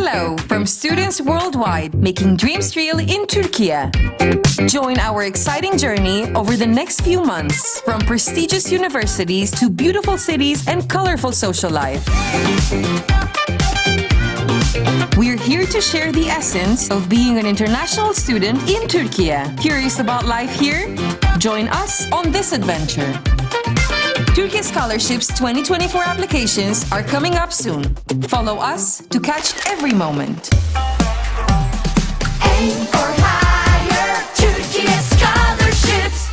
Hello from students worldwide making dreams real in Turkey. Join our exciting journey over the next few months from prestigious universities to beautiful cities and colorful social life. We're here to share the essence of being an international student in Turkey. Curious about life here? Join us on this adventure. Türkiye Scholarships 2024 applications are coming up soon. Follow us to catch every moment. Aim for higher, Türkiye Scholarships.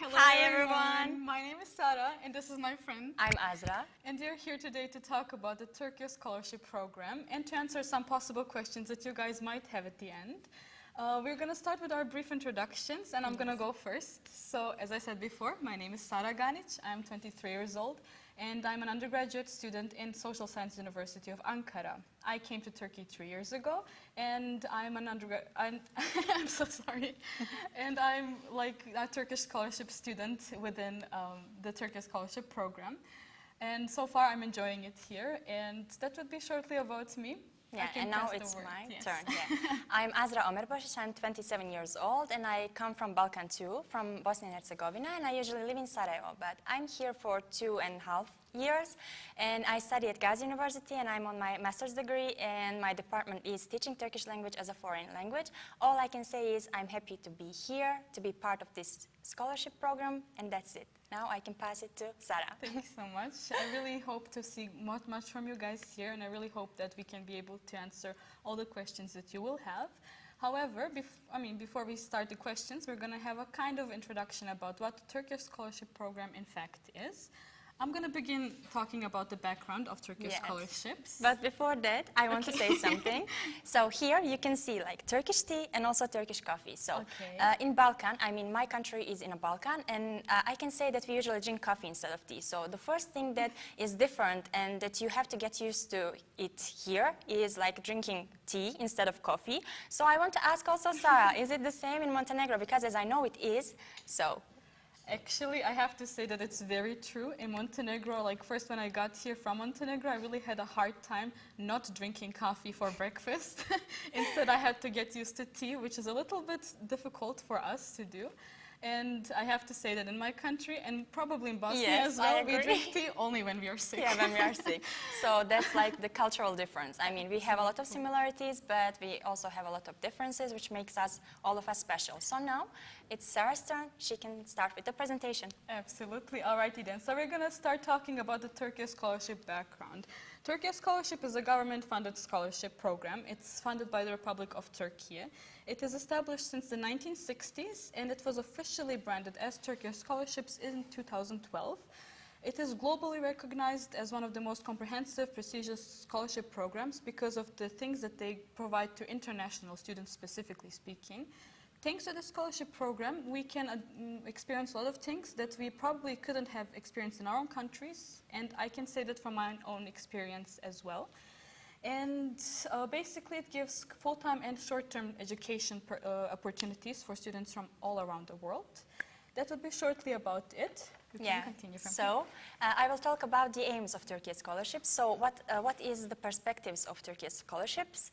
Hello Hi everyone. My name is Sara and this is my friend. I'm Azra. And we're here today to talk about the Turkish Scholarship Program and to answer some possible questions that you guys might have at the end. We're going to start with our brief introductions and I'm going to go first. So as I said before, my name is Sara Ganic. I'm 23 years old and I'm an undergraduate student in Social Science University of Ankara. I came to Turkey 3 years ago and I'm an undergrad. I'm so sorry. And I'm like a Turkish scholarship student within the Turkish Scholarship Program. And so far I'm enjoying it here and that would be shortly about me. Yeah, and now it's my turn. Yeah. I'm Azra Ömerbaşiç. I'm 27 years old and I come from Balkan too, from Bosnia and Herzegovina, and I usually live in Sarajevo, but I'm here for 2.5 years and I study at Gazi University and I'm on my master's degree and my department is teaching Turkish language as a foreign language. All I can say is I'm happy to be here, to be part of this scholarship program, and that's it. Now I can pass it to Sara. Thank you so much. I really hope to see much from you guys here, and I really hope that we can be able to answer all the questions that you will have. However, before we start the questions, we're going to have a kind of introduction about what the Turkish Scholarship Program in fact is. I'm going to begin talking about the background of Turkish scholarships. But before that, I want to say something. So here you can see like Turkish tea and also Turkish coffee. So in Balkan, I mean my country is in a Balkan, and I can say that we usually drink coffee instead of tea. So the first thing that is different and that you have to get used to it here is like drinking tea instead of coffee. So I want to ask also Sara, is it the same in Montenegro? Because as I know it is, so. Actually, I have to say that it's very true. In Montenegro, like first when I got here from Montenegro, I really had a hard time not drinking coffee for breakfast. Instead, I had to get used to tea, which is a little bit difficult for us to do. And I have to say that in my country, and probably in Bosnia as well, we drink tea only when we are sick. Yeah, when we are sick. So that's like the cultural difference. I mean, we have a lot of similarities, but we also have a lot of differences, which makes us, all of us, special. So now, it's Sarah's turn. She can start with the presentation. Absolutely. Alrighty then. So we're going to start talking about the Turkish Scholarship background. Turkish Scholarship is a government-funded scholarship program. It's funded by the Republic of Turkey. It is established since the 1960s, and it was officially branded as Turkish Scholarships in 2012. It is globally recognized as one of the most comprehensive, prestigious scholarship programs because of the things that they provide to international students, specifically speaking. Thanks to the scholarship program, we can experience a lot of things that we probably couldn't have experienced in our own countries, and I can say that from my own experience as well. And basically it gives full-time and short-term education opportunities for students from all around the world. That would be shortly about it. You can continue from here. I will talk about the aims of Turkish scholarships. So what is the perspectives of Turkish scholarships?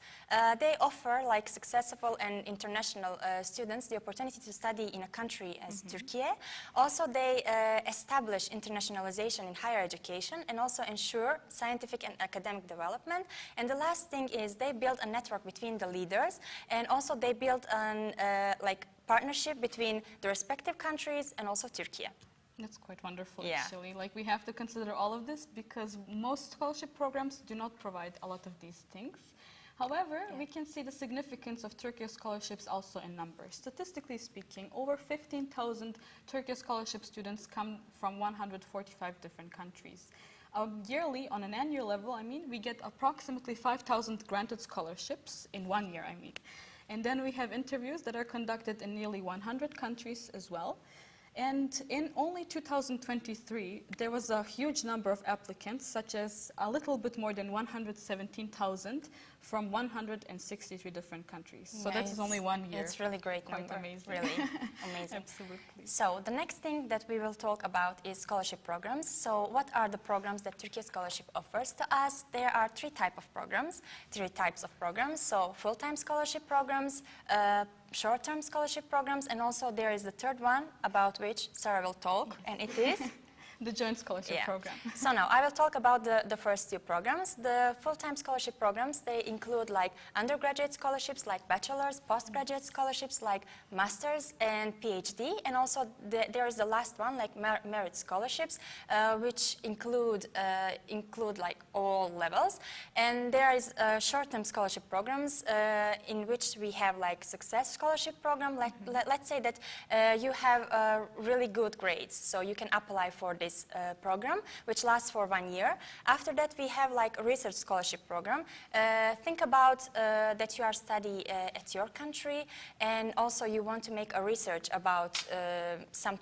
They offer like successful and international students the opportunity to study in a country as Turkey. Also they establish internationalization in higher education and also ensure scientific and academic development. And the last thing is they build a network between the leaders, and also they build an partnership between the respective countries and also Turkey. That's quite wonderful, actually. Like, we have to consider all of this because most scholarship programs do not provide a lot of these things. However, we can see the significance of Turkish scholarships also in numbers. Statistically speaking, over 15,000 Turkish scholarship students come from 145 different countries. Yearly, on an annual level, we get approximately 5,000 granted scholarships in 1 year, And then we have interviews that are conducted in nearly 100 countries as well. And in only 2023, there was a huge number of applicants, such as a little bit more than 117,000 from 163 different countries. So that is only 1 year. It's really great Quite number. amazing. Really amazing. Absolutely. So the next thing that we will talk about is scholarship programs. So what are the programs that Turkish Scholarship offers to us? There are three types of programs. So full-time scholarship programs, short-term scholarship programs, and also there is the third one about which Sarah will talk, and it is The joint scholarship program. So now I will talk about the first two programs. The full-time scholarship programs, they include like undergraduate scholarships like bachelor's, postgraduate scholarships like master's and PhD, and also there is the last one like merit scholarships, which include like all levels. And there is short-term scholarship programs in which we have like success scholarship program. Like let's say that you have really good grades, so you can apply for this program, which lasts for 1 year. After that, we have like a research scholarship program. Think about that you are studying at your country, and also you want to make a research about some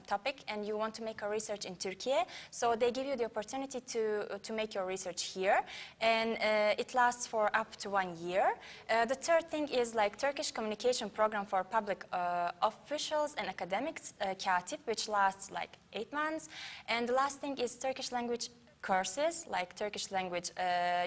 topic, and you want to make a research in Turkey. So they give you the opportunity to make your research here, and it lasts for up to 1 year. The third thing is like Turkish communication program for public officials and academics, Katip, which lasts like 8 months. And the last thing is Turkish language courses, like Turkish language.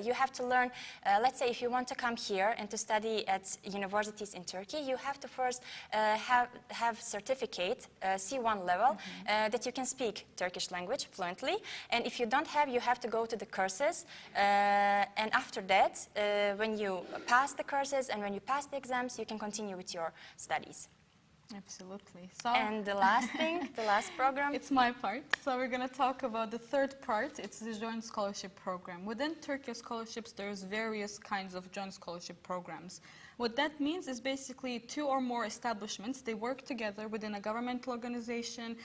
You have to learn, let's say if you want to come here and to study at universities in Turkey, you have to first have certificate, C1 level, that you can speak Turkish language fluently. And if you don't have, you have to go to the courses. And after that, when you pass the courses and when you pass the exams, you can continue with your studies. Absolutely. So And the last thing, the last program. it's my part. So we're going to talk about the third part. It's the joint scholarship program. Within Turkish scholarships, there's various kinds of joint scholarship programs. What that means is basically 2 or more establishments, they work together within a governmental organization,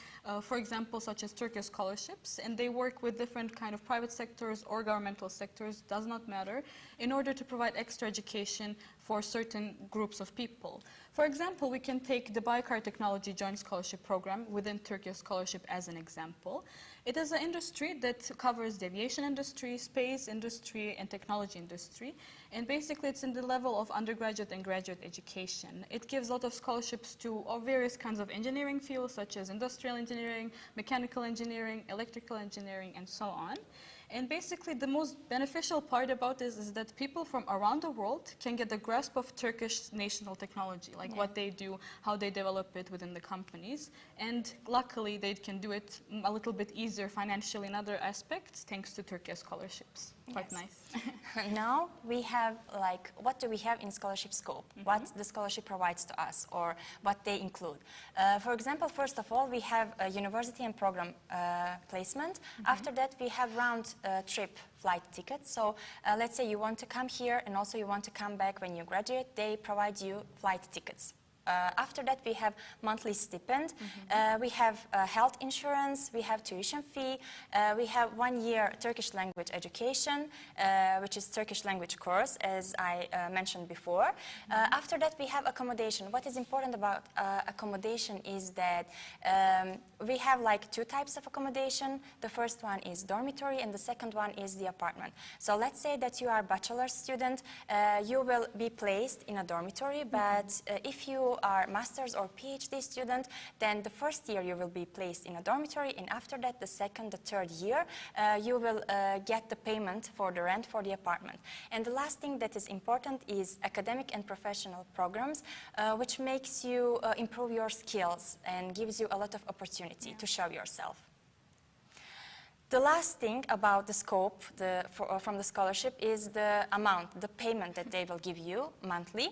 for example, such as Turkish Scholarships, and they work with different kind of private sectors or governmental sectors, does not matter, in order to provide extra education for certain groups of people. For example, we can take the Baykar Technology Joint Scholarship Program within Turkish Scholarship as an example. It is an industry that covers the aviation industry, space industry, and technology industry. And basically, it's in the level of undergraduate and graduate education. It gives a lot of scholarships to various kinds of engineering fields, such as industrial engineering, mechanical engineering, electrical engineering, and so on. And basically, the most beneficial part about this is that people from around the world can get a grasp of Turkish national technology, like what they do, how they develop it within the companies. And luckily, they can do it a little bit easier financially in other aspects, thanks to Turkish scholarships. Quite nice. Now we have like, what do we have in scholarship scope? What the scholarship provides to us, or what they include. For example, first of all, we have a university and program placement. After that, we have round trip flight tickets. So let's say you want to come here and also you want to come back when you graduate, they provide you flight tickets. After that, we have monthly stipend, we have health insurance, we have tuition fee, we have 1 year Turkish language education, which is Turkish language course, as I mentioned before. After that, we have accommodation. What is important about accommodation is that we have like 2 types of accommodation. The first one is dormitory, and the second one is the apartment. So let's say that you are a bachelor student, you will be placed in a dormitory, but if you are master's or PhD student, then the first year you will be placed in a dormitory, and after that, the second, the third year, you will get the payment for the rent for the apartment. And the last thing that is important is academic and professional programs, which makes you improve your skills and gives you a lot of opportunity to show yourself. The last thing about the scope from the scholarship is the amount, the payment that they will give you monthly.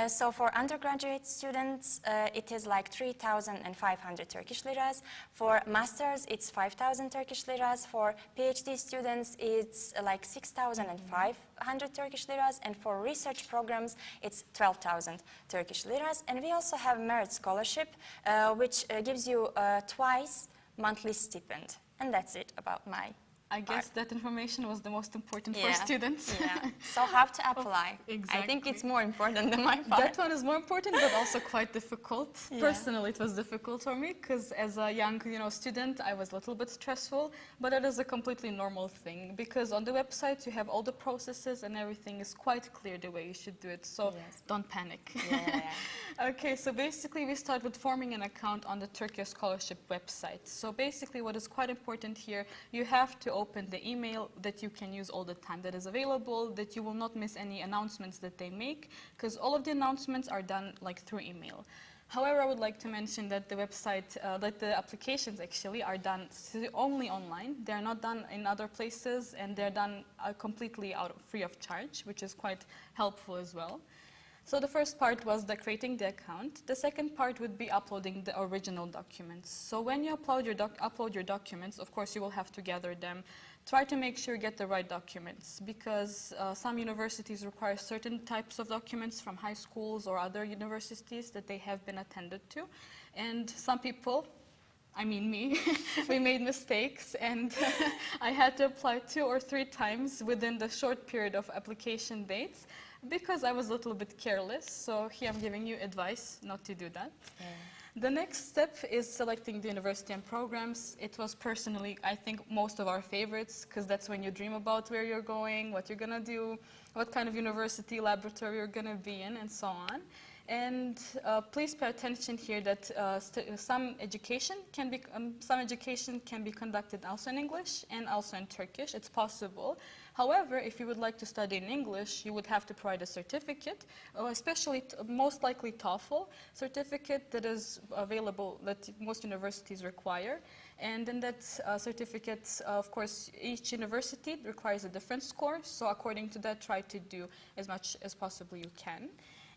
So for undergraduate students, it is like 3,500 Turkish liras. For masters, it's 5,000 Turkish liras. For PhD students, it's like 6,500 Turkish liras. And for research programs, it's 12,000 Turkish liras. And we also have merit scholarship, which gives you twice monthly stipend. And that's it about my I guess that information was the most important for students. Yeah. So how to apply? Exactly. I think it's more important than my part. That one is more important, but also quite difficult. Yeah. Personally, it was difficult for me because as a young, student, I was a little bit stressful. But it is a completely normal thing because on the website you have all the processes and everything is quite clear the way you should do it. So don't panic. Yeah. Okay, so basically we start with forming an account on the Turkish Scholarship website. So basically what is quite important here, you have to open the email that you can use all the time, that is available, that you will not miss any announcements that they make, because all of the announcements are done like through email. However, I would like to mention that the website, that the applications actually are done only online. They're not done in other places, and they're done completely free of charge, which is quite helpful as well. So the first part was creating the account. The second part would be uploading the original documents. So when you upload your documents, of course you will have to gather them. Try to make sure you get the right documents because some universities require certain types of documents from high schools or other universities that they have been attended to. And some people, I mean me, we made mistakes and I had to apply 2 or 3 times within the short period of application dates because I was a little bit careless. So here I'm giving you advice not to do that. Yeah. The next step is selecting the university and programs. It was personally, I think, most of our favorites because that's when you dream about where you're going, what you're going to do, what kind of university laboratory you're going to be in, and so on. And please pay attention here that some education can be conducted also in English and also in Turkish. It's possible. However, if you would like to study in English, you would have to provide a certificate, especially most likely TOEFL certificate that is available that most universities require. And in that certificate, of course, each university requires a different score. So according to that, try to do as much as possible you can.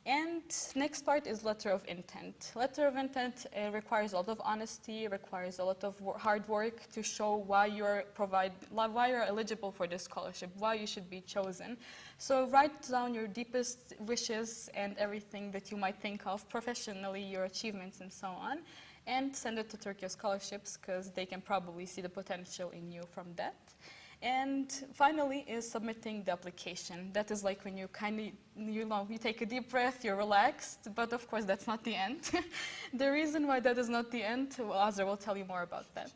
And next part is letter of intent. Letter of intent requires a lot of honesty, requires a lot of hard work to show why you're eligible for this scholarship, why you should be chosen. So write down your deepest wishes and everything that you might think of professionally, your achievements and so on, and send it to Turkish Scholarships because they can probably see the potential in you from that. And finally is submitting the application. That is like when you you take a deep breath, you're relaxed, but of course that's not the end. The reason why that is not the end, Azra will tell you more about that.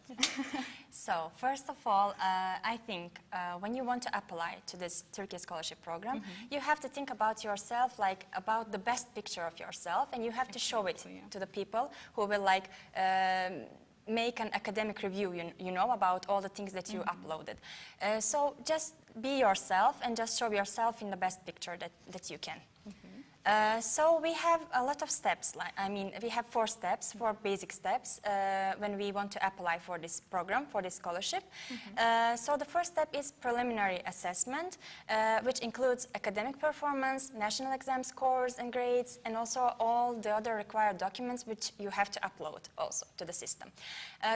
So first of all, I think when you want to apply to this Turkish scholarship program, you have to think about yourself, like about the best picture of yourself, and you have to show it to the people who will make an academic review, you know, about all the things that you uploaded. So just be yourself and just show yourself in the best picture that you can. So we have a lot of steps. We have 4 steps, 4 basic steps when we want to apply for this program, for this scholarship. So the first step is preliminary assessment, which includes academic performance, national exam scores and grades, and also all the other required documents which you have to upload also to the system.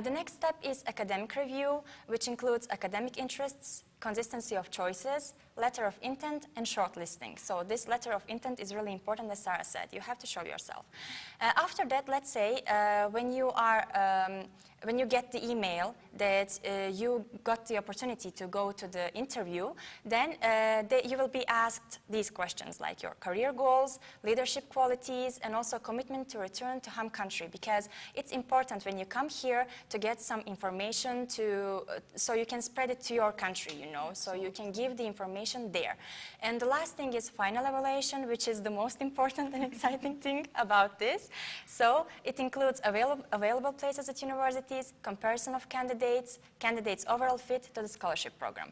The next step is academic review, which includes academic interests, consistency of choices, letter of intent, and shortlisting. So this letter of intent is really important, as Sarah said. You have to show yourself. After that, let's say when you get the email that you got the opportunity to go to the interview, then you will be asked these questions like your career goals, leadership qualities, and also commitment to return to home country, because it's important when you come here to get some information so you can spread it to your country, you know, so you can give the information there. And the last thing is final evaluation, which is the most important and exciting thing about this. So it includes available places at universities, comparison of candidates' overall fit to the scholarship program.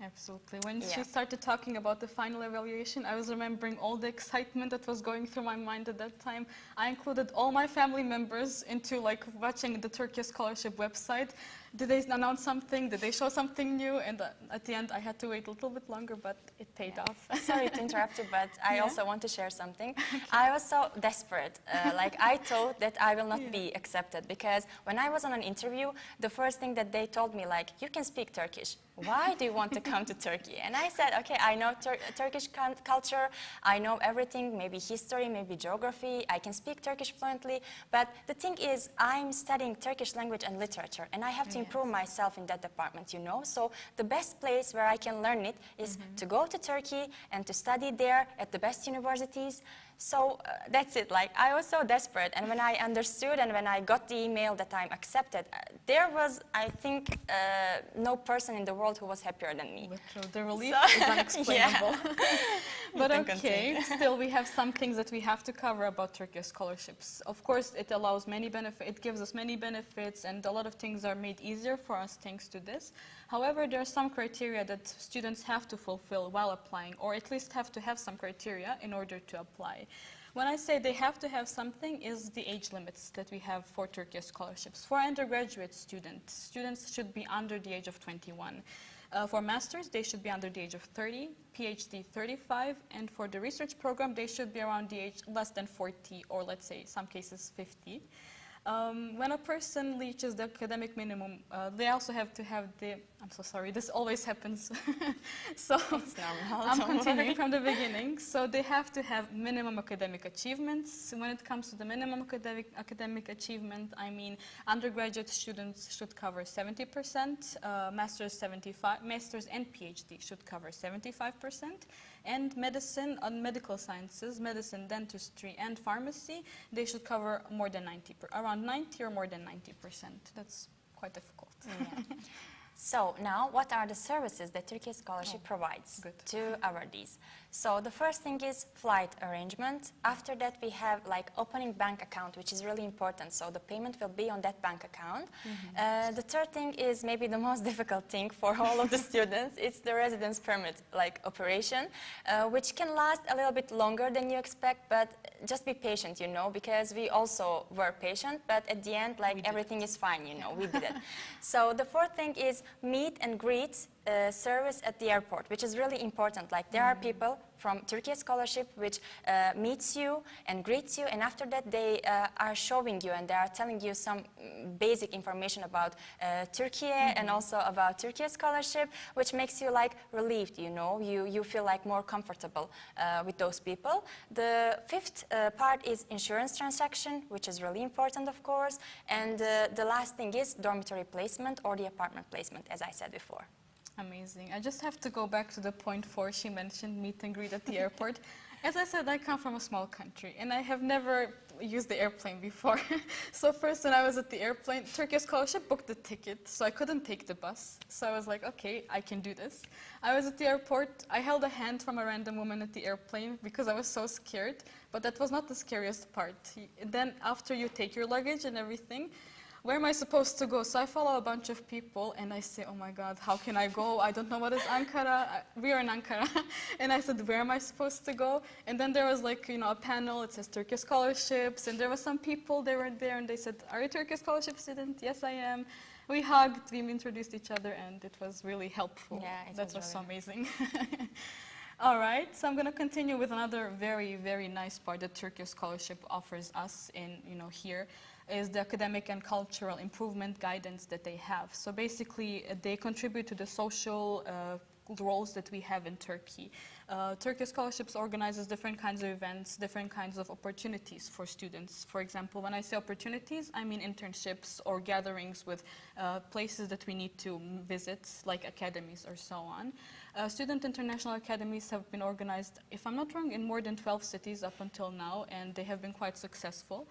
Absolutely. When she started talking about the final evaluation, I was remembering all the excitement that was going through my mind at that time. I included all my family members into watching the Turkish Scholarship website. Did they announce something? Did they show something new? And at the end, I had to wait a little bit longer, but it paid off. Sorry to interrupt you, but I also want to share something. I was so desperate. I thought that I will not be accepted, because when I was on an interview, the first thing that they told me, you can speak Turkish. Why do you want to come to Turkey? And I said, okay, I know Turkish culture, I know everything, maybe history, maybe geography, I can speak Turkish fluently, but the thing is, I'm studying Turkish language and literature, and I have to improve myself in that department, you know. So the best place where I can learn it is to go to Turkey and to study there at the best universities. So that's it. Like, I was so desperate, and when I understood and when I got the email that I'm accepted, there was, I think, no person in the world who was happier than me. True. The relief is unexplainable. But okay, still we have some things that we have to cover about Turkish scholarships. Of course, it allows many benefits, it gives us many benefits, and a lot of things are made easier for us thanks to this. However, there are some criteria that students have to fulfill while applying, or at least have to have some criteria in order to apply. When I say they have to have something, is the age limits that we have for Turkish scholarships. For undergraduate students should be under the age of 21. For masters, they should be under the age of 30, PhD 35, and for the research program, they should be around the age less than 40, or let's say some cases 50. When a person reaches the academic minimum, they also have to have the, I'm so sorry, this always happens. So I'm continuing from the beginning. So they have to have minimum academic achievements. When it comes to the minimum academic achievement, I mean undergraduate students should cover 70%, masters and PhD should cover 75%. And medicine and medical sciences, medicine, dentistry, and pharmacy, they should cover more than around 90 or more than 90%. That's quite difficult. Yeah. So now, what are the services that Turkey Scholarship provides to awardees? So the first thing is flight arrangement. After that, we have like opening bank account, which is really important. So the payment will be on that bank account. The third thing is maybe the most difficult thing for all of the students. It's the residence permit, like operation, which can last a little bit longer than you expect, but just be patient, you know, because we also were patient, but at the end, like everything is fine, you know, we did it. So the fourth thing is meet and greet service at the airport, which is really important. Like there are people from Turkiye Scholarship which meets you and greets you, and after that they are showing you and they are telling you some basic information about Turkey and also about Turkiye Scholarship, which makes you like relieved, you know, you feel like more comfortable with those people. The fifth part is insurance transaction, which is really important, of course, and the last thing is dormitory placement or the apartment placement, as I said before. Amazing. I just have to go back to the point 4. She mentioned meet and greet at the airport. As I said, I come from a small country and I have never used the airplane before. So first when I was at the airplane, Turkish Scholarship booked the ticket, so I couldn't take the bus. So I was like, okay, I can do this. I was at the airport, I held a hand from a random woman at the airplane because I was so scared, but that was not the scariest part. Then after you take your luggage and everything, where am I supposed to go? So I follow a bunch of people and I say, oh my God, how can I go? I don't know what is Ankara. We are in Ankara. And I said, where am I supposed to go? And then there was like, you know, a panel, it says Turkish Scholarships. And there were some people, they were there and they said, are you a Turkish Scholarship student? Yes, I am. We hugged, we introduced each other, and it was really helpful. Yeah, that was so amazing. All right, so I'm going to continue with another very, very nice part that Turkish Scholarship offers us in, you know, here is the academic and cultural improvement guidance that they have. So basically, they contribute to the social roles that we have in Turkey. Turkish Scholarships organizes different kinds of events, different kinds of opportunities for students. For example, when I say opportunities, I mean internships or gatherings with places that we need to visit, like academies or so on. Student international academies have been organized, if I'm not wrong, in more than 12 cities up until now, and they have been quite successful.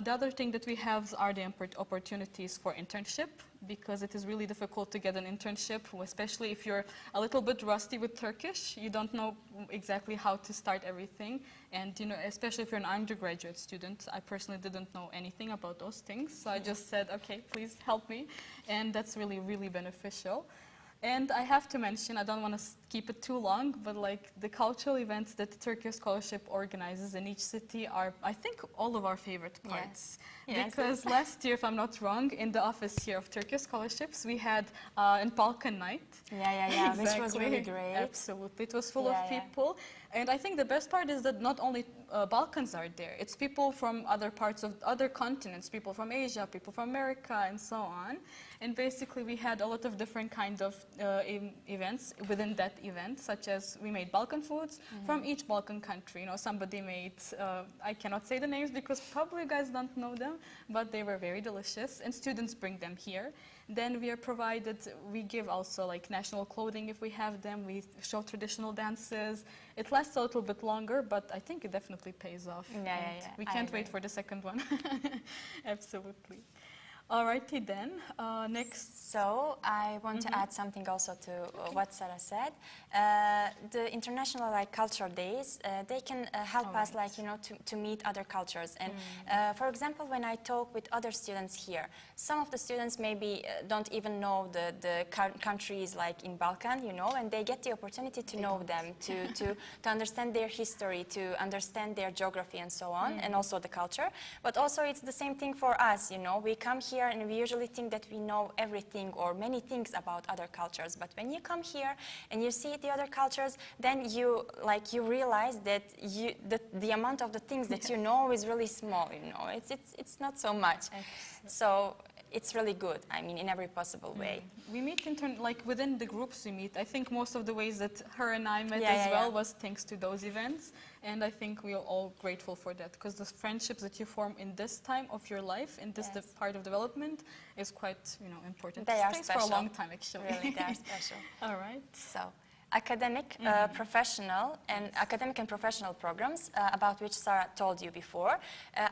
The other thing that we have are the opportunities for internship, because it is really difficult to get an internship, especially if you're a little bit rusty with Turkish. You don't know exactly how to start everything. And, you know, especially if you're an undergraduate student, I personally didn't know anything about those things. So I just said, okay, please help me. And that's really, really beneficial. And I have to mention, I don't want to keep it too long, but like the cultural events that the Turkish Scholarship organizes in each city are, I think, all of our favorite parts. Yes. Because last year, if I'm not wrong, in the office here of Turkish Scholarships, we had an Balkan night. Yeah, Exactly. Which was really great. Absolutely, it was full of people. And I think the best part is that not only Balkans are there, it's people from other parts of other continents, people from Asia, people from America, and so on. And basically we had a lot of different kind of events within that event, such as we made Balkan foods from each Balkan country. You know, somebody made, I cannot say the names because probably you guys don't know them, but they were very delicious, and students bring them here. Then we are provided, we give also like national clothing if we have them, we show traditional dances. It lasts a little bit longer, but I think it definitely pays off. Yeah. We I can't agree. wait for the second one. Absolutely. Alrighty then, next. So I want to add something also to what Sarah said. The international culture days, they can help us to meet other cultures. And for example, when I talk with other students here, some of the students maybe don't even know the countries like in Balkan, and they get the opportunity to know them, to understand their history, to understand their geography and so on, and also the culture. But also it's the same thing for us, we come here and we usually think that we know everything or many things about other cultures. But when you come here and you see the other cultures, then you realize that the amount of the things that you know is really small. It's not so much. So it's really good. I mean, in every possible way. We meet within the groups we meet. I think most of the ways that her and I met as well was thanks to those events. And I think we are all grateful for that, because the friendships that you form in this time of your life, in this part of development, is quite important. They it are stays special. for a long time, actually. Really, they are special. All right. So, academic, professional, and academic and professional programs about which Sarah told you before.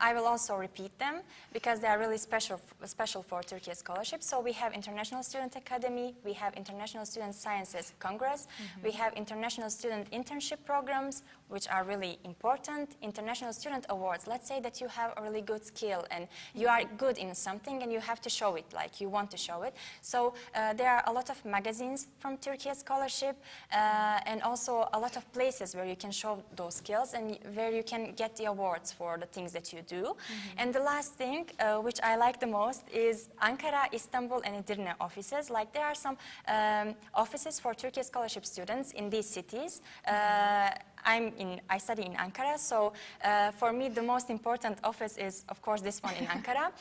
I will also repeat them because they are really special for Turkish Scholarships. So we have International Student Academy, we have International Student Sciences Congress, we have International Student Internship Programs, which are really important, International Student Awards. Let's say that you have a really good skill and you are good in something and you have to show it, like you want to show it. So there are a lot of magazines from Turkish Scholarship, and also a lot of places where you can show those skills and where you can get the awards for the things that you do. And the last thing, which I like the most, is Ankara, Istanbul, and Edirne offices. Like there are some offices for Turkish Scholarship students in these cities. I study in Ankara, so for me the most important office is, of course, this one in Ankara,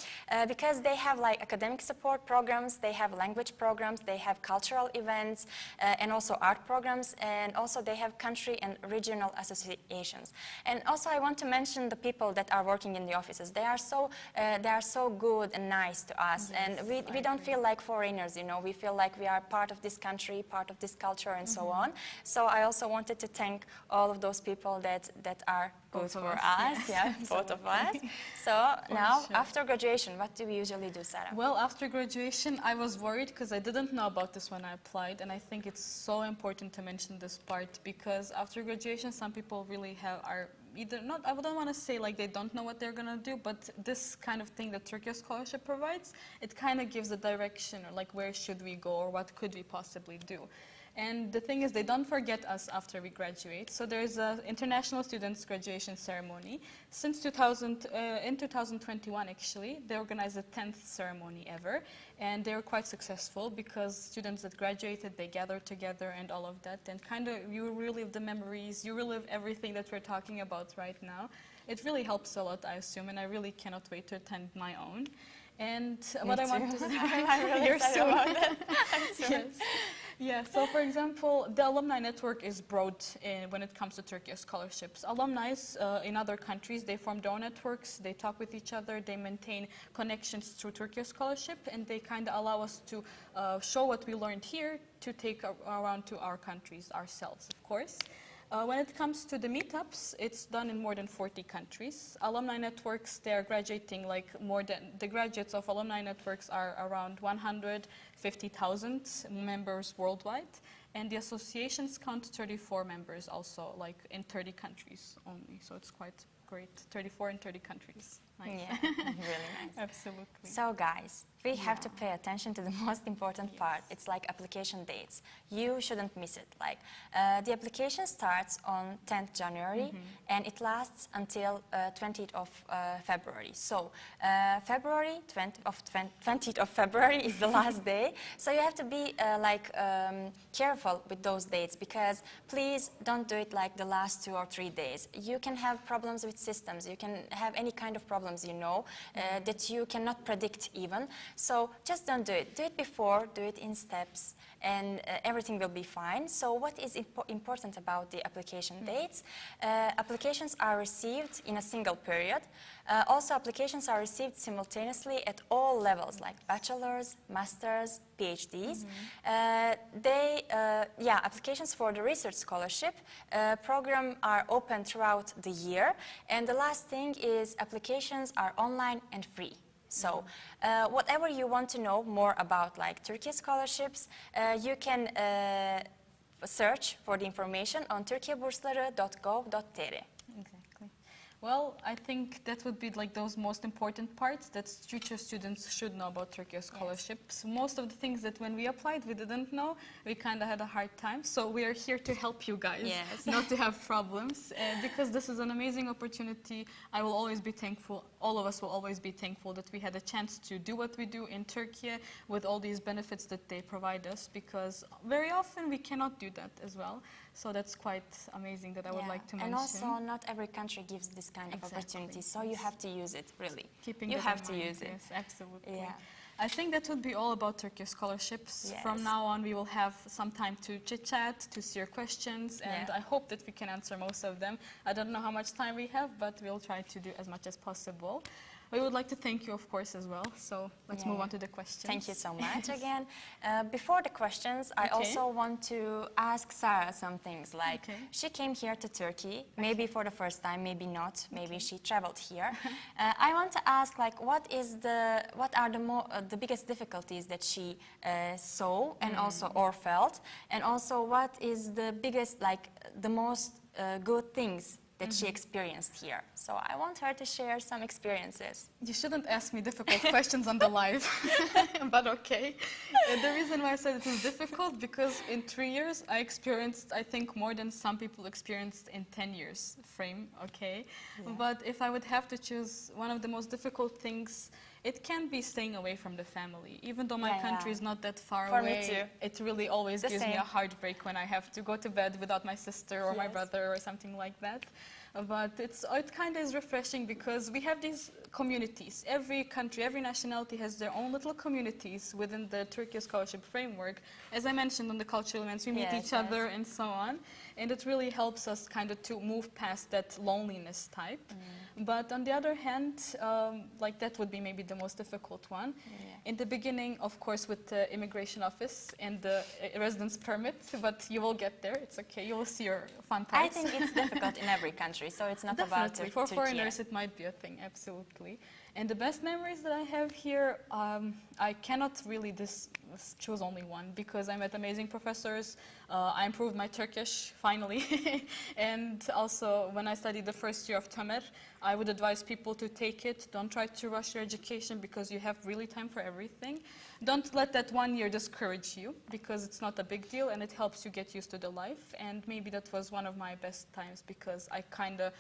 because they have academic support programs, they have language programs, they have cultural events, and also art programs, and also they have country and regional associations. And also I want to mention the people that are working in the offices. They are so good and nice to us, and we don't feel like foreigners, we feel like we are part of this country, part of this culture, and so on. So I also wanted to thank all of those people that are good for us, both of us. So now, after graduation, what do we usually do, Sarah? Well, after graduation, I was worried because I didn't know about this when I applied, and I think it's so important to mention this part because after graduation, some people really are either not, I wouldn't want to say like they don't know what they're going to do, but this kind of thing that Turkish Scholarship provides, it kind of gives a direction, or like where should we go or what could we possibly do. And the thing is, they don't forget us after we graduate. So there's an international students graduation ceremony. Since in 2021, actually, they organized the 10th ceremony ever. And they were quite successful because students that graduated, they gathered together and all of that. And kind of you relive the memories, you relive everything that we're talking about right now. It really helps a lot, I assume, and I really cannot wait to attend my own. And what I want to say, I'm really excited about that. Yes. Yeah, so for example, the alumni network is broad when it comes to Turkish scholarships. Alumni in other countries, they form their own networks, they talk with each other, they maintain connections through Turkish scholarship, and they kind of allow us to show what we learned here to take around to our countries ourselves, of course. When it comes to the meetups, it's done in more than 40 countries. Alumni networks, they're graduating the graduates of alumni networks are around 150,000 members worldwide. And the associations count 34 members also, in 30 countries only. So it's quite great, 34 in 30 countries. Nice. Yeah, really nice. Absolutely. So guys, we have to pay attention to the most important part. It's like application dates. You shouldn't miss it. The application starts on 10th January and it lasts until 20th of February. So February, 20th of February is the last day. So you have to be careful with those dates, because please don't do it like the last 2 or 3 days. You can have problems with systems. You can have any kind of problem problems, you know, that you cannot predict even. So just don't do it. Do it before, do it in steps, and everything will be fine. So what is important about the application dates? Applications are received in a single period. Also, applications are received simultaneously at all levels, like bachelor's, master's, PhDs. Applications for the research scholarship program are open throughout the year. And the last thing is applications are online and free. So whatever you want to know more about like Turkish scholarships, you can search for the information on turkiyebursları.gov.tr. Exactly. Well, I think that would be like those most important parts that future students should know about Turkish scholarships. Most of the things that when we applied we didn't know, we kind of had a hard time. So we are here to help you guys, not to have problems. Because this is an amazing opportunity. I will always be thankful, all of us will always be thankful that we had a chance to do what we do in Turkey with all these benefits that they provide us, because very often we cannot do that as well. So that's quite amazing that I would like to mention. And also, not every country gives this kind of opportunity, so you have to use it, really. Keeping you that have in to mind. use it. Yes, absolutely. Yeah. I think that would be all about Turkish scholarships. Yes. From now on, we will have some time to chit-chat, to see your questions, and I hope that we can answer most of them. I don't know how much time we have, but we'll try to do as much as possible. We would like to thank you, of course, as well. So let's move on to the questions. Thank you so much again. Before the questions, I also want to ask Sarah some things. Like, she came here to Turkey, maybe for the first time, maybe not. Maybe she traveled here. I want to ask, like, what are the biggest difficulties that she saw and also or felt, and also what is the biggest, like, the most good things that she experienced here. So I want her to share some experiences. You shouldn't ask me difficult questions on the live, but okay. The reason why I said it was difficult, because in 3 years I experienced, I think, more than some people experienced in 10 years frame, okay? But if I would have to choose one of the most difficult things, it can be staying away from the family. Even though my country is not that far away, me too. it really always gives me a heartbreak when I have to go to bed without my sister or my brother or something like that. But it kind of is refreshing because we have these communities. Every country, every nationality has their own little communities within the Turkish scholarship framework. As I mentioned on the cultural events, we meet each other and so on. And it really helps us kind of to move past that loneliness type. But on the other hand, like that would be maybe the most difficult one. In the beginning, of course, with the immigration office and the residence permit, but you will get there. It's okay. You will see your fun parts. I think it's difficult in every country, so it's not about Turkey. For foreigners, it might be a thing, absolutely. And the best memories that I have here, I cannot really choose only one, because I met amazing professors. I improved my Turkish, finally. And also, when I studied the first year of Tamer, I would advise people to take it. Don't try to rush your education, because you have really time for everything. Don't let that 1 year discourage you, because it's not a big deal and it helps you get used to the life. And maybe that was one of my best times, because I kind of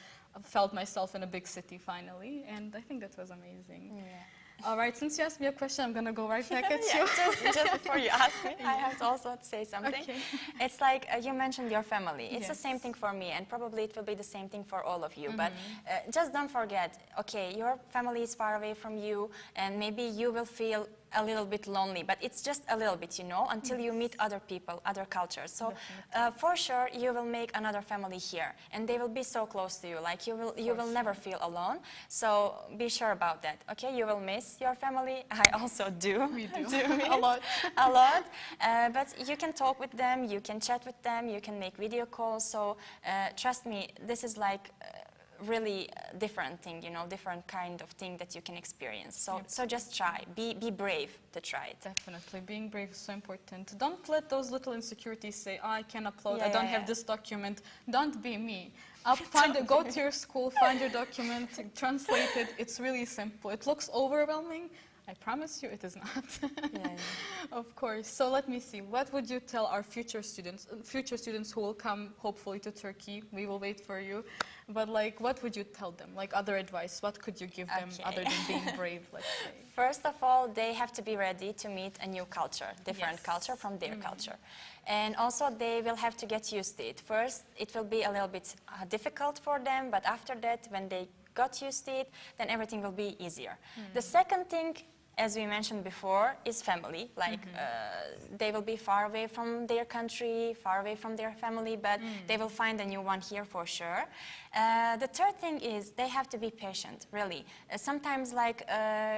felt myself in a big city finally, and I think that was amazing. All right, since you asked me a question, I'm going to go right back at you. Just before you ask me, I have to also say something. It's like you mentioned your family. It's the same thing for me, and probably it will be the same thing for all of you. But just don't forget, okay, your family is far away from you, and maybe you will feel a little bit lonely, but it's just a little bit, you know, until you meet other people, other cultures. So for sure, you will make another family here, and they will be so close to you. Like you will never feel alone. So be sure about that. Okay, you will miss your family. I also do. We do. Miss A lot. a lot. But you can talk with them. You can chat with them. You can make video calls. So trust me, this is like really different thing, you know, different kind of thing that you can experience. So just try. Be brave to try it. Definitely. Being brave is so important. Don't let those little insecurities say, oh, I can upload, I don't have this document. Don't be me. Go to your school, find your document, translate it. It's really simple. It looks overwhelming. I promise you it is not. Of course. So let me see. What would you tell our future students who will come hopefully to Turkey? We will wait for you. But like, what would you tell them? Like other advice, what could you give them other than being brave, let's say? First of all, they have to be ready to meet a new culture, different culture from their culture. And also they will have to get used to it. First, it will be a little bit difficult for them, but after that, when they got used to it, then everything will be easier. The second thing, as we mentioned before, is family. Like they will be far away from their country, far away from their family, but they will find a new one here for sure. The third thing is they have to be patient, really. Sometimes like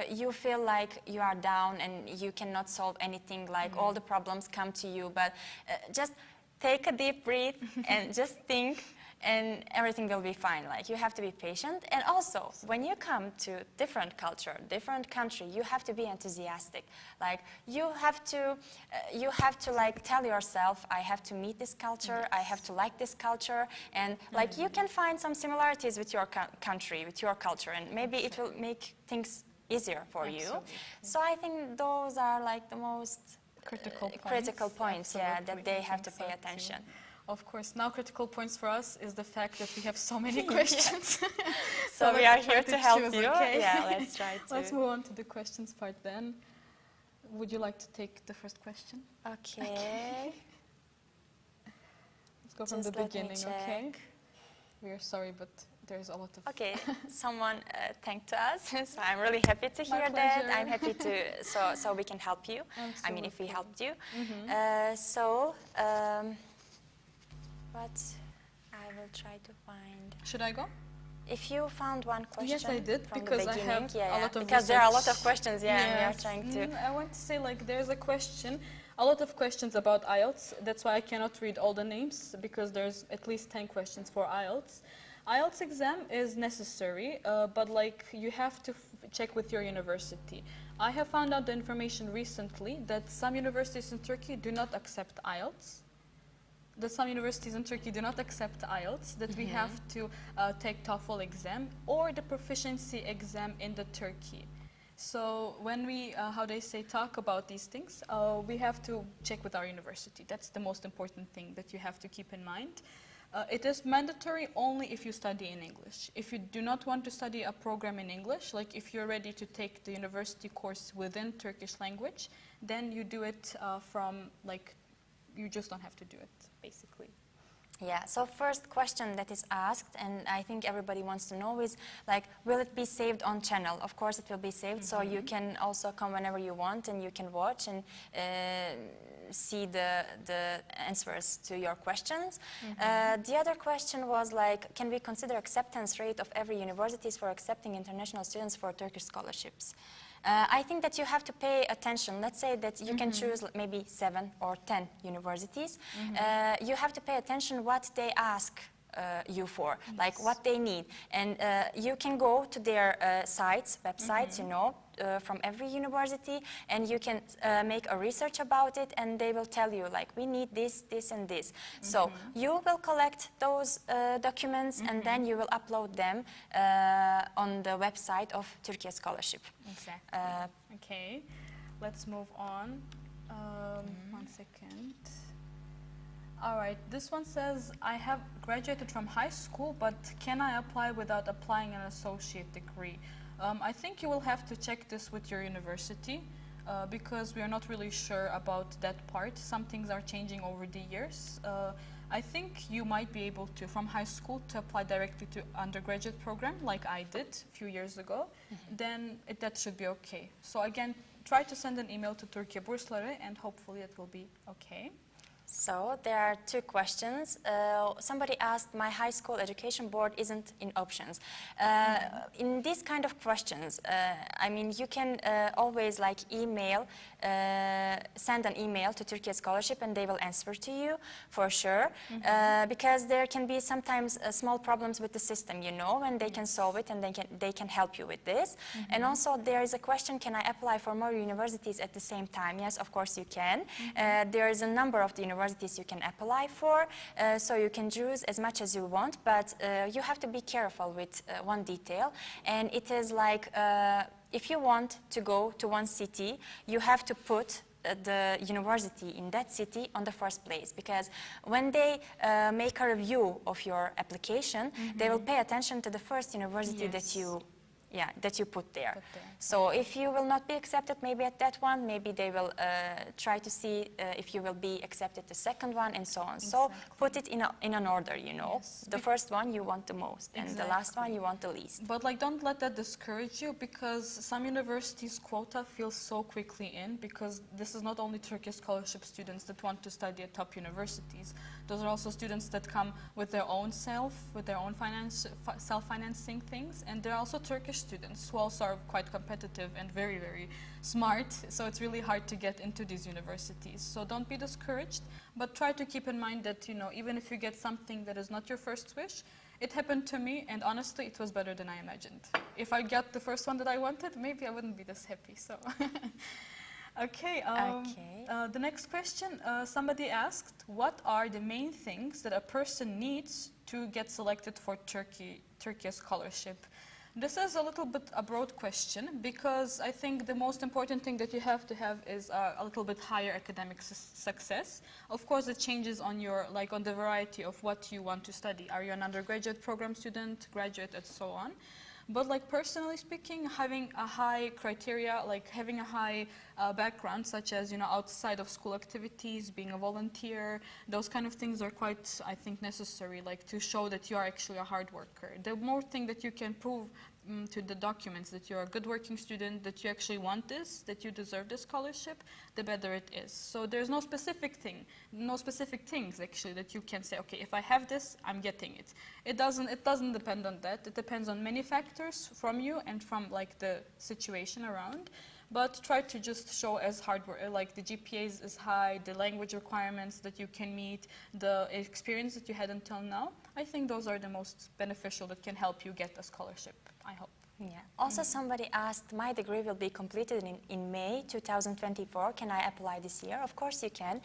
you feel like you are down and you cannot solve anything, like all the problems come to you, but just take a deep breath and just think, and everything will be fine. Like, you have to be patient. And also, when you come to different culture, different country, you have to be enthusiastic. Like, you have to like tell yourself, I have to meet this culture, I have to like this culture, and like you can find some similarities with your country, with your culture, and maybe it will make things easier for you. So I think those are like the most critical points, yeah, that they have to pay attention. Of course, now critical points for us is the fact that we have so many questions. So we are here to help choose, you. okay? Yeah, let's try to. Let's move on to the questions part then. Would you like to take the first question? Okay. Let's go from Just the let me beginning, okay? check. We are sorry, but there's a lot of... Okay, someone thanked us, so I'm really happy to My hear that. pleasure. I'm happy to, so we can help you. I mean, if we helped you. But I will try to find. Should I go? If you found one question, Yes, I did, from because the I beginning, have a lot of because there are a lot of research. questions, yeah, and we are Yes. trying to. I want to say, like, there's a question, a lot of questions about IELTS. That's why I cannot read all the names, because there's at least 10 questions for IELTS. IELTS exam is necessary, but like you have to check with your university. I have found out the information recently that some universities in Turkey do not accept IELTS. That some universities in Turkey do not accept IELTS, that we have to take TOEFL exam or the proficiency exam in the Turkey. So when we, how they say, talk about these things, we have to check with our university. That's the most important thing that you have to keep in mind. It is mandatory only if you study in English. If you do not want to study a program in English, like if you're ready to take the university course within Turkish language, then you do it from, like, you just don't have to do it, basically. Yeah, so first question that is asked, and I think everybody wants to know, is like, will it be saved on channel? Of course it will be saved, so you can also come whenever you want and you can watch and see the answers to your questions. The other question was like, can we consider acceptance rate of every universities for accepting international students for Turkish scholarships? I think that you have to pay attention. Let's say that you can choose maybe 7 or 10 universities. You have to pay attention what they ask you for, like what they need. And you can go to their websites, you know, from every university, and you can make a research about it, and they will tell you, like, we need this, this, and this. So you will collect those documents, and then you will upload them on the website of Türkiye Scholarship. Exactly. Okay, let's move on. 1 second. All right, this one says, I have graduated from high school, but can I apply without applying an associate degree? I think you will have to check this with your university because we are not really sure about that part. Some things are changing over the years. I think you might be able to, from high school, to apply directly to undergraduate program, like I did a few years ago. Then that should be okay. So again, try to send an email to Türkiye Bursları, and hopefully it will be okay. So there are 2 questions. Somebody asked, my high school education board isn't in options. In these kind of questions, I mean, you can always like email, send an email to Türkiye Scholarship, and they will answer to you for sure. Because there can be sometimes small problems with the system, you know, and they can solve it, and they can help you with this. And also there is a question, can I apply for more universities at the same time? Yes, of course you can. There is a number of the universities you can apply for, so you can choose as much as you want, but you have to be careful with one detail, and it is like if you want to go to one city, you have to put the university in that city on the first place, because when they make a review of your application, they will pay attention to the first university that you yeah, that you put there. Put there. So if you will not be accepted maybe at that one, maybe they will try to see if you will be accepted the second one and so on. So Exactly. put it in an order, you know. Yes. The first one you want the most and the last one Exactly. you want the least. But like, don't let that discourage you, because some universities' quota fills so quickly in, because this is not only Turkish scholarship students that want to study at top universities. Those are also students that come with their own self-financing things, and there are also Turkish students who also are quite competitive and very, very smart, so it's really hard to get into these universities. So don't be discouraged, but try to keep in mind that, you know, even if you get something that is not your first wish, it happened to me, and honestly, it was better than I imagined. If I got the first one that I wanted, maybe I wouldn't be this happy, so. Okay, the next question, somebody asked, what are the main things that a person needs to get selected for Turkey scholarship? This is a little bit a broad question, because I think the most important thing that you have to have is a little bit higher academic success. Of course, it changes on your, like, on the variety of what you want to study. Are you an undergraduate program student, graduate, and so on? But like, personally speaking, having a high criteria, like having a high background, such as, you know, outside of school activities, being a volunteer, those kind of things are quite, I think, necessary, like to show that you are actually a hard worker. The more thing that you can prove to the documents that you're a good working student, that you actually want this, that you deserve this scholarship, the better it is. So there's no specific thing, no specific things actually that you can say, okay, if I have this, I'm getting it. It doesn't depend on that. It depends on many factors from you and from like the situation around. But try to just show as hard work, like the GPAs is high, the language requirements that you can meet, the experience that you had until now. I think those are the most beneficial that can help you get a scholarship, I hope. Yeah. Also, somebody asked, my degree will be completed in May 2024. Can I apply this year? Of course you can,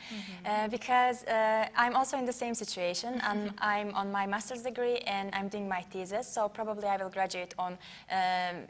because I'm also in the same situation. I'm on my master's degree and I'm doing my thesis, so probably I will graduate on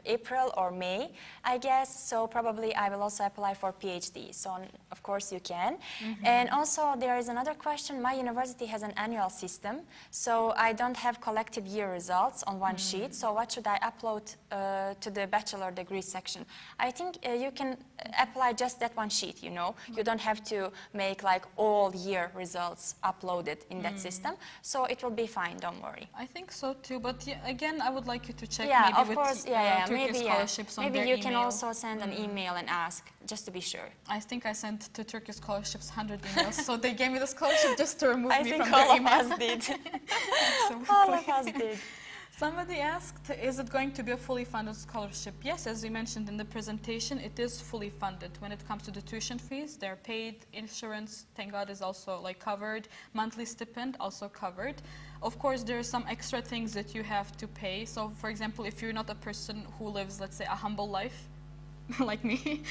April or May, I guess. So probably I will also apply for PhD. So of course you can. And also there is another question. My university has an annual system, so I don't have collective year results on one sheet. So what should I upload to the bachelor degree section? I think you can apply just that one sheet, you know. You don't have to make like all year results uploaded in that system. So it will be fine, don't worry. I think so too, but yeah, again, I would like you to check Yeah, maybe of with course, Turkish scholarships on maybe their you can email. also send an email and ask, just to be sure. I think I sent to Turkish scholarships 100 emails, so they gave me the scholarship just to remove I me think from all their of email. us did. Absolutely. All of us did. Somebody asked, is it going to be a fully funded scholarship? Yes, as we mentioned in the presentation, it is fully funded. When it comes to the tuition fees, they're paid. Insurance, thank God, is also like covered. Monthly stipend, also covered. Of course, there are some extra things that you have to pay. So, for example, if you're not a person who lives, let's say, a humble life, like me,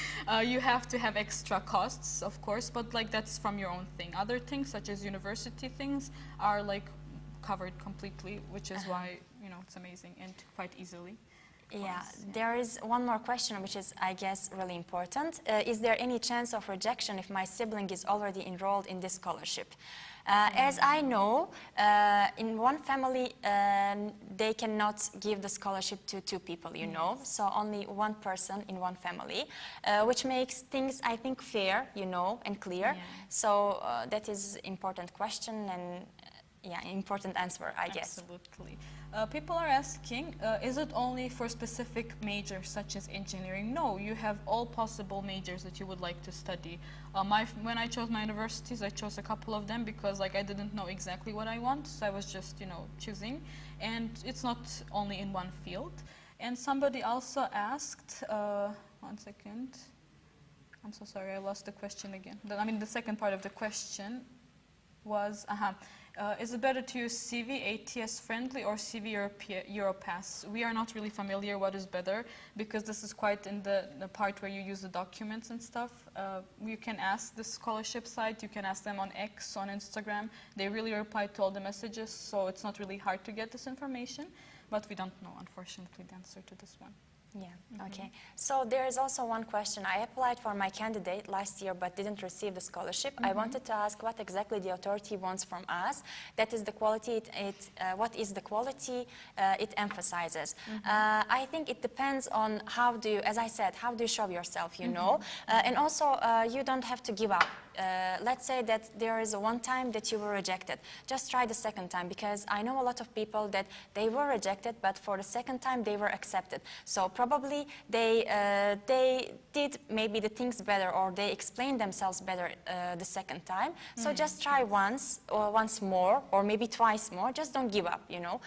you have to have extra costs, of course, but like that's from your own thing. Other things, such as university things, are like covered completely, which is why, you know, it's amazing and quite easily. Yeah, there is one more question, which is, I guess, really important. Is there any chance of rejection if my sibling is already enrolled in this scholarship? As I know, in one family, they cannot give the scholarship to two people, you know, so only one person in one family, which makes things, I think, fair, you know, and clear. Yeah. So that is important question and, yeah, important answer, I guess. Absolutely. People are asking, is it only for specific majors such as engineering? No, you have all possible majors that you would like to study. When I chose my universities, I chose a couple of them because like I didn't know exactly what I want, so I was just, you know, choosing. And it's not only in one field. And somebody also asked, 1 second. I'm so sorry, I lost the question again. I mean, the second part of the question was, is it better to use CV, ATS friendly, or CV Europass? We are not really familiar what is better because this is quite in the part where you use the documents and stuff. You can ask the scholarship site, you can ask them on X, on Instagram. They really reply to all the messages, so it's not really hard to get this information, but we don't know, unfortunately, the answer to this one. Yeah, okay. So there is also one question. I applied for my candidate last year but didn't receive the scholarship. I wanted to ask what exactly the authority wants from us. That is the quality, what is the quality it emphasizes. I think it depends on how do you, as I said, how do you show yourself, you know. And also you don't have to give up. Let's say that there is one time that you were rejected. Just try the second time, because I know a lot of people that they were rejected, but for the second time they were accepted. So probably they did maybe the things better, or they explained themselves better the second time. So just try once, or once more, or maybe twice more. Just don't give up, you know.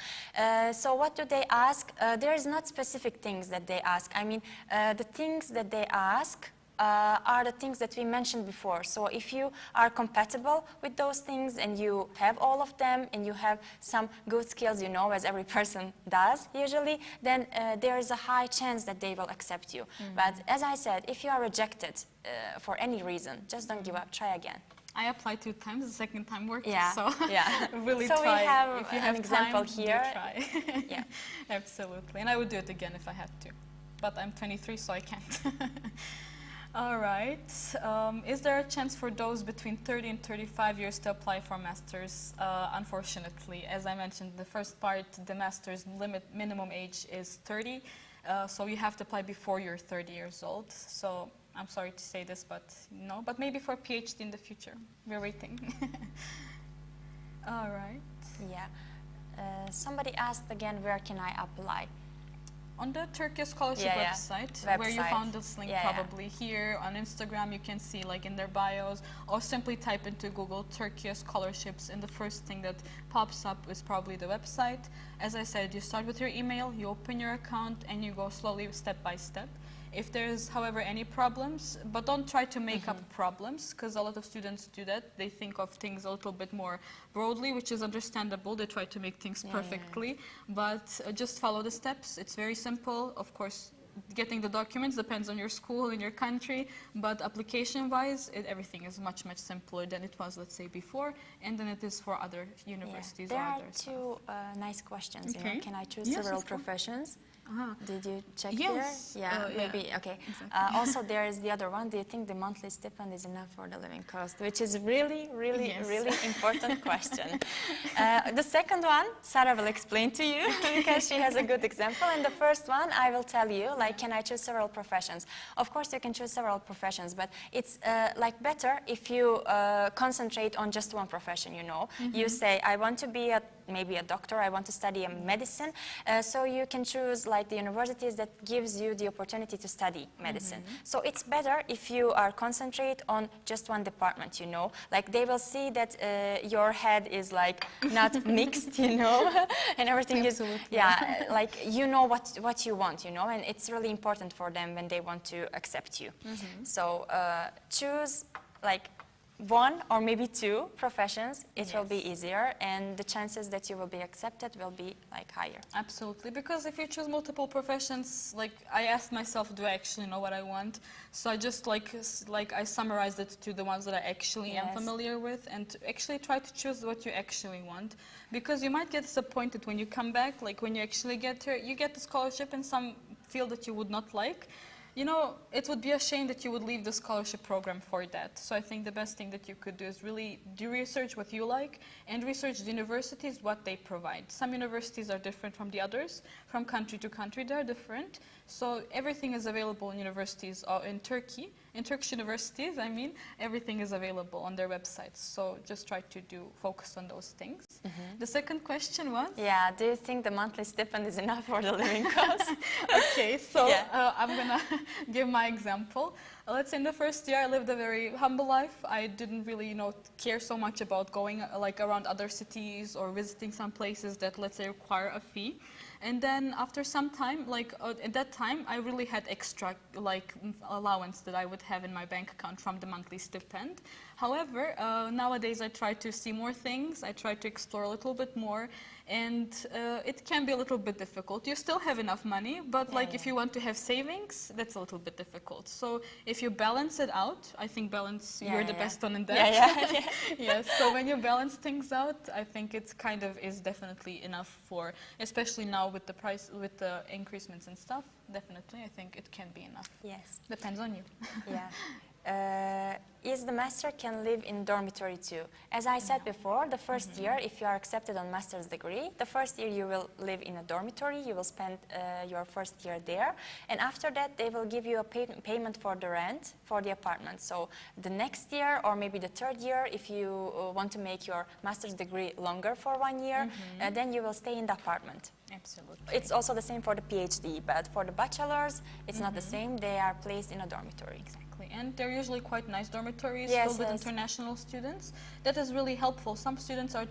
So what do they ask? There is not specific things that they ask. I mean, the things that they ask are the things that we mentioned before. So if you are compatible with those things and you have all of them and you have some good skills, you know, as every person does usually, then there is a high chance that they will accept you. But as I said, if you are rejected for any reason, just don't give up, try again. I applied 2 times, the second time worked, Yeah, so yeah. really So try. we have if you an have example time, here. do try. Yeah. Absolutely, and I would do it again if I had to. But I'm 23, so I can't. All right. Is there a chance for those between 30 and 35 years to apply for masters? Unfortunately, as I mentioned, the first part, the master's minimum age is 30, so you have to apply before you're 30 years old. So I'm sorry to say this, but no. But maybe for PhD in the future, we're waiting. All right. Yeah. Somebody asked again, where can I apply? On the Turkish Scholarship website, where you found this link probably here on Instagram, you can see like in their bios, or simply type into Google Turkish Scholarships, and the first thing that pops up is probably the website. As I said, you start with your email, you open your account, and you go slowly step by step. If there's, however, any problems, but don't try to make up problems, because a lot of students do that. They think of things a little bit more broadly, which is understandable. They try to make things perfectly, but just follow the steps. It's very simple. Of course, getting the documents depends on your school and your country, but application-wise, everything is much, much simpler than it was, let's say, before, and than it is for other universities or others. There are 2 nice questions. Okay. You know? Can I choose several professions? Did you check there? Yeah, maybe. Okay. Exactly. Also, there is the other one. Do you think the monthly stipend is enough for the living cost? Which is really, really, really important question. The second one, Sarah will explain to you because she has a good example. And the first one, I will tell you, like, can I choose several professions? Of course, you can choose several professions, but it's like better if you concentrate on just one profession, you know. You say, I want to be maybe a doctor, I want to study medicine, so you can choose like the universities that gives you the opportunity to study medicine. So it's better if you are concentrate on just one department, you know, like they will see that your head is like not mixed, you know, and everything is, like you know what you want, you know, and it's really important for them when they want to accept you. So choose like 1 or maybe 2 professions, it will be easier, and the chances that you will be accepted will be like higher. Absolutely, because if you choose multiple professions, like I asked myself, do I actually know what I want? So I just like I summarized it to the ones that I actually am familiar with, and to actually try to choose what you actually want, because you might get disappointed when you come back, like when you actually get here, you get the scholarship in some field that you would not like. You know, it would be a shame that you would leave the scholarship program for that. So I think the best thing that you could do is really do research what you like and research the universities, what they provide. Some universities are different from the others. From country to country, they're different. So everything is available in universities in Turkey. In Turkish universities, I mean, everything is available on their websites. So just try to focus on those things. The second question was? Yeah, do you think the monthly stipend is enough for the living cost? Okay, so I'm gonna give my example. Let's say in the first year I lived a very humble life. I didn't really, you know, care so much about going like around other cities or visiting some places that, let's say, require a fee. And then after some time, like at that time, I really had extra like allowance that I would have in my bank account from the monthly stipend. However, nowadays I try to see more things. I try to explore a little bit more. and it can be a little bit difficult. You still have enough money, but like if you want to have savings, that's a little bit difficult. So if you balance it out, I think you're the best one in that. Yes, so when you balance things out, I think it kind of is definitely enough for, especially now with the price, with the increasements and stuff, definitely I think it can be enough. Yes. Depends on you. Is the master can live in dormitory too? As I said before, the first year, if you are accepted on master's degree, the first year you will live in a dormitory, you will spend your first year there, and after that they will give you a payment for the rent for the apartment. So the next year or maybe the third year, if you want to make your master's degree longer for 1 year, then you will stay in the apartment. Absolutely. It's also the same for the PhD, but for the bachelors, it's not the same. They are placed in a dormitory. Exactly, and they're usually quite nice dormitories filled with international students. That is really helpful. Some students are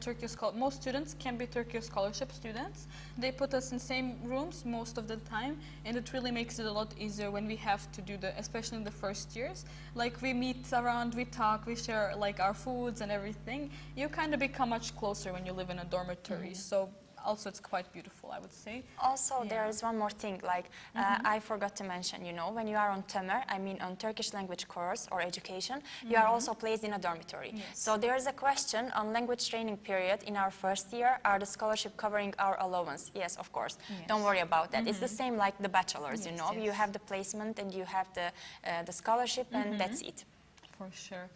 most students can be Turkish scholarship students. They put us in same rooms most of the time, and it really makes it a lot easier when we have to do especially in the first years. Like we meet around, we talk, we share like our foods and everything. You kind of become much closer when you live in a dormitory. So also it's quite beautiful, I would say. Also, there is one more thing, like I forgot to mention, you know, when you are on TÖMER, I mean on Turkish language course or education, you are also placed in a dormitory. So there is a question on language training period in our first year, are the scholarship covering our allowance? Yes, of course. Don't worry about that. It's the same like the bachelors, you know, you have the placement and you have the scholarship and that's it. For sure.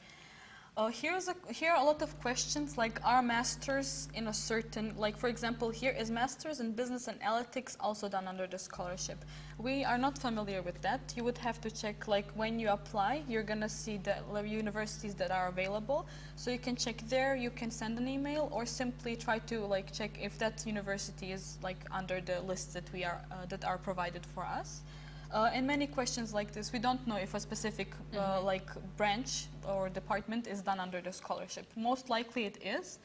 Here are a lot of questions like, are masters in a certain, like for example here, is masters in business analytics also done under the scholarship? We are not familiar with that. You would have to check, like when you apply, you're gonna see the universities that are available. So you can check there, you can send an email or simply try to like check if that university is like under the lists that are provided for us. And many questions like this, we don't know if a specific like branch or department is done under the scholarship. Most likely it is,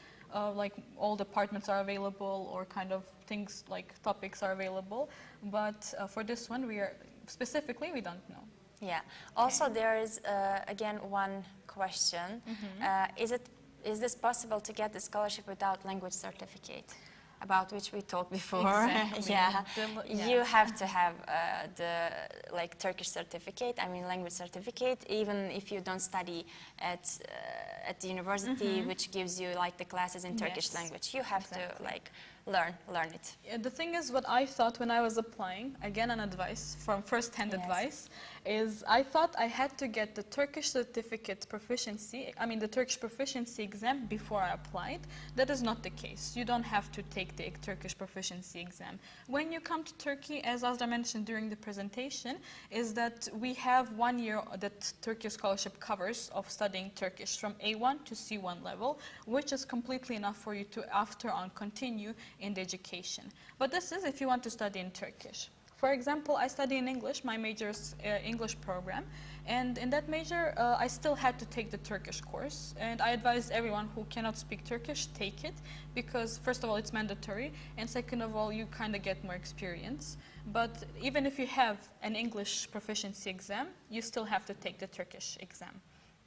like all departments are available or kind of things like topics are available. But for this one, we don't know. Yeah. Also, there is again one question: is this possible to get the scholarship without language certificate? About which we talked before. Exactly. You have to have the like Turkish certificate, I mean language certificate, even if you don't study at the university, which gives you like the classes in Turkish language. You have to like learn it. The thing is, what I thought when I was applying, again an advice from first-hand advice, is I thought I had to get the Turkish certificate proficiency, I mean the Turkish proficiency exam before I applied. That is not the case. You don't have to take the Turkish proficiency exam. When you come to Turkey, as Azra mentioned during the presentation, is that we have 1 year that Turkish scholarship covers of studying Turkish from A1 to C1 level, which is completely enough for you to after on continue in the education. But this is if you want to study in Turkish. For example, I study in English, my major is English program, and in that major I still had to take the Turkish course, and I advise everyone who cannot speak Turkish, take it, because first of all it's mandatory, and second of all you kind of get more experience. But even if you have an English proficiency exam, you still have to take the Turkish exam.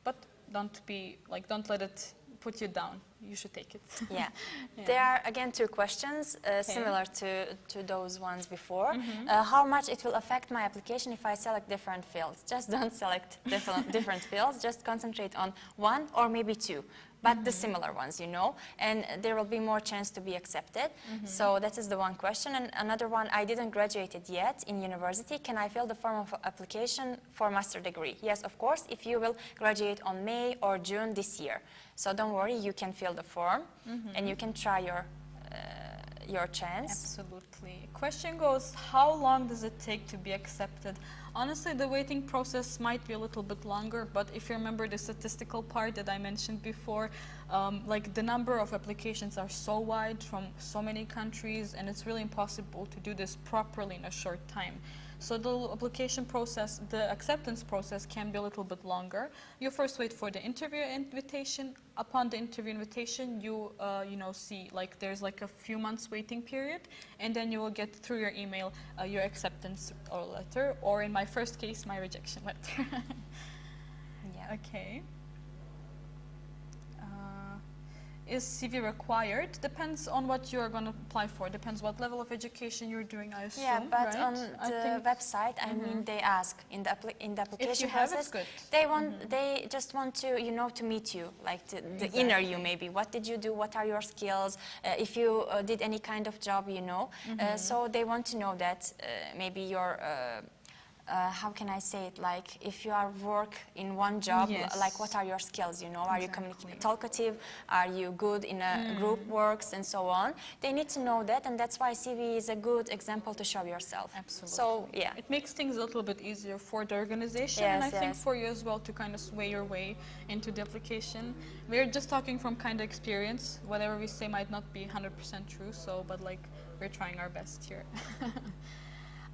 But don't let it put you down. You should take it. Yeah. There are again two questions similar to those ones before. How much it will affect my application if I select different fields? Just don't select different fields. Just concentrate on one or maybe two, but the similar ones, you know, and there will be more chance to be accepted. So that is the one question. And another one, I didn't graduate it yet in university. Can I fill the form of application for master degree? Yes, of course, if you will graduate on May or June this year. So don't worry, you can fill the form and you can try your chance. Absolutely. Question goes, how long does it take to be accepted? Honestly, the waiting process might be a little bit longer, but if you remember the statistical part that I mentioned before, like the number of applications are so wide from so many countries, and it's really impossible to do this properly in a short time. So the application process, the acceptance process can be a little bit longer. You first wait for the interview invitation. Upon the interview invitation, you see like there's like a few months waiting period, and then you will get through your email your acceptance or letter, or in my first case, my rejection letter. is CV required? Depends on what you're going to apply for. Depends what level of education you're doing, I assume. Yeah, but right? on I the think website, I mean, they ask in the application you have, process. it's good. They want, they just want to, you know, to meet you, like the inner you maybe. What did you do? What are your skills? If you did any kind of job, you know. So they want to know that maybe your how can I say it, like if you are work in one job, Yes. like what are your skills, you know, are you Exactly. talkative, are you good in a group works and so on. They need to know that, and that's why CV is a good example to show yourself. Absolutely. So yeah. It makes things a little bit easier for the organization, Yes, and I think yes. for you as well to kind of sway your way into the application. We're just talking from kind of experience. Whatever we say might not be 100% true, so but like we're trying our best here.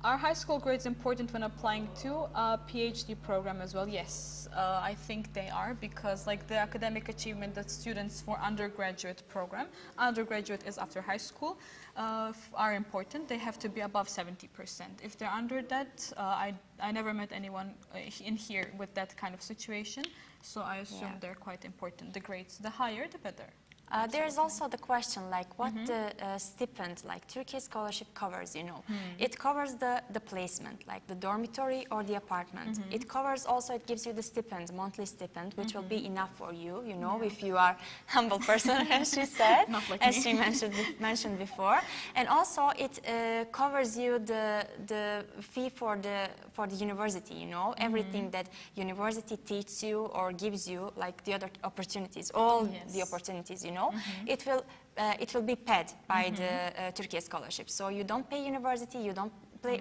Are high school grades important when applying to a PhD program as well? Yes, I think they are, because like the academic achievement that students for undergraduate program, undergraduate is after high school, are important. They have to be above 70%. If they're under that, I never met anyone in here with that kind of situation, so I assume they're quite important. The grades, the higher, the better. There is also the question, like what the stipend, like Turkish scholarship covers, you know. It covers the placement, like the dormitory or the apartment. It covers also, it gives you the stipend, monthly stipend, which will be enough for you, you know, if you are humble person, as she said, Not like as me. she mentioned before. And also it covers you the fee for the university, you know, everything that university teaches you or gives you, like the other opportunities, all the opportunities, you know. It will be paid by the Turkish scholarship. So you don't pay university, you don't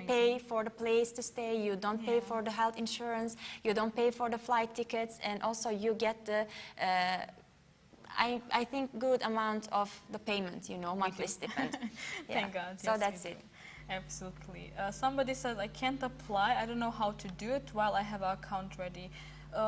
pay for the place to stay, you don't pay for the health insurance, you don't pay for the flight tickets, and also you get the I think good amount of the payment, you know, monthly stipend. Thank God. So yes, that's we it. do. Absolutely. Somebody said I can't apply. I don't know how to do it while I have an account ready.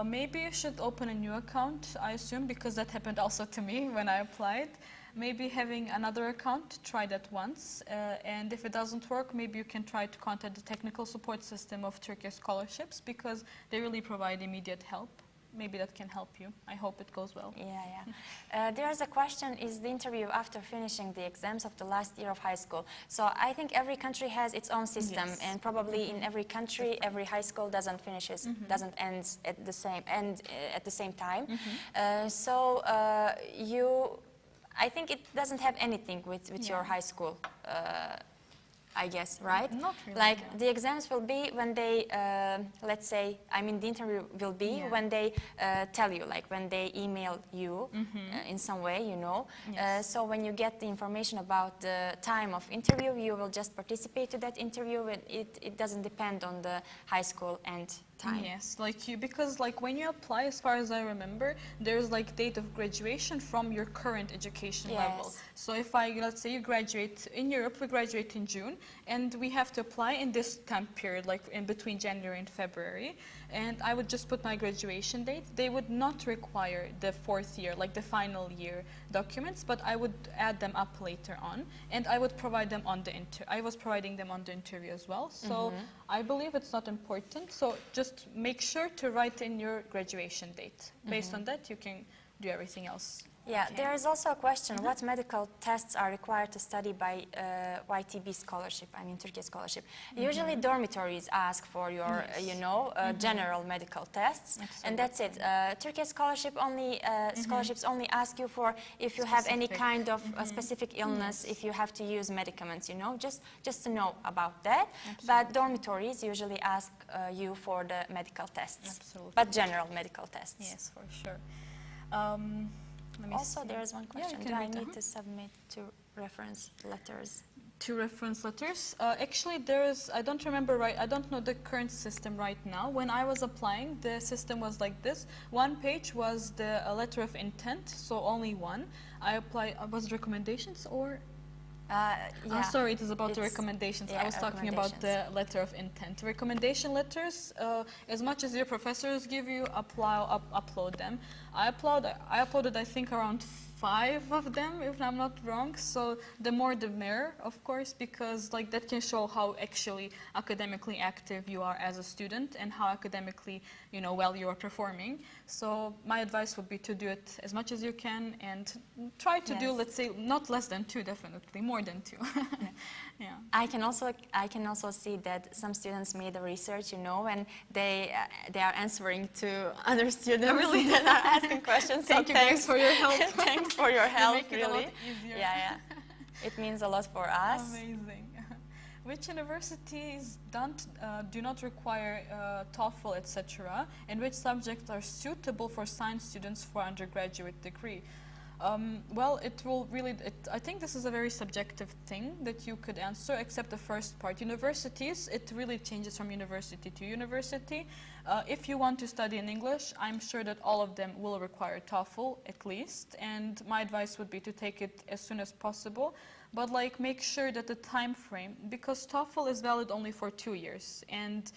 Maybe you should open a new account, I assume, because that happened also to me when I applied. Maybe having another account, try that once. And if it doesn't work, maybe you can try to contact the technical support system of Turkish Scholarships, because they really provide immediate help. Maybe that can help you. I hope it goes well. Yeah. There's a question, is the interview after finishing the exams of the last year of high school? So I think every country has its own system, and probably in every country, every high school doesn't end at the same time. I think it doesn't have anything with your high school. I guess, right? Not really, like no. the exams will be when they, let's say, I mean the interview will be when they tell you, like when they email you in some way, you know. So when you get the information about the time of interview, you will just participate to that interview. It doesn't depend on the high school end time. Yes, because like when you apply, as far as I remember, there's like date of graduation from your current education level. So if let's say you graduate in Europe, we graduate in June, and we have to apply in this time period, like in between January and February. And I would just put my graduation date. They would not require the fourth year, like the final year documents, but I would add them up later on, and I would provide them on the I was providing them on the interview as well. So I believe it's not important. So just make sure to write in your graduation date. Based on that, you can do everything else. Yeah, there is also a question, what medical tests are required to study by YTB scholarship, I mean Turkish scholarship? Usually dormitories ask for your, you know, general medical tests, and that's it. Turkish scholarship only, scholarships only ask you for if you have any kind of specific illness, if you have to use medicaments, you know, just to know about that. But dormitories usually ask you for the medical tests, but general medical tests. Yes, for sure. Also, there is one question. Do I need to submit 2 reference letters? 2 reference letters. Actually, I don't remember I don't know the current system right now. When I was applying, the system was like this. 1 page was the letter of intent, so only 1. I applied, was recommendations or? Sorry, it is about the recommendations. I was talking about the letter of intent. Recommendation letters, as much as your professors give you, upload them. I uploaded, I think, around 5 of them, if I'm not wrong. So the more the merrier, of course, because like that can show how actually academically active you are as a student and how academically, you know, well you are performing. So my advice would be to do it as much as you can and try to do, Yes. let's say, not less than 2, definitely, more than 2. Yeah. I can also see that some students made the research, you know, and they are answering to other students Really? that are asking questions. Thank so you guys for your help. Thanks for your help, make it a really. lot easier. Yeah. It means a lot for us. Amazing. Which universities do not require TOEFL, etc., and which subjects are suitable for science students for undergraduate degree? Well, it will really, I think this is a very subjective thing that you could answer, except the first part. Universities, it really changes from university to university. If you want to study in English, I'm sure that all of them will require TOEFL at least, and my advice would be to take it as soon as possible. But like make sure that the time frame, because TOEFL is valid only for 2 years, and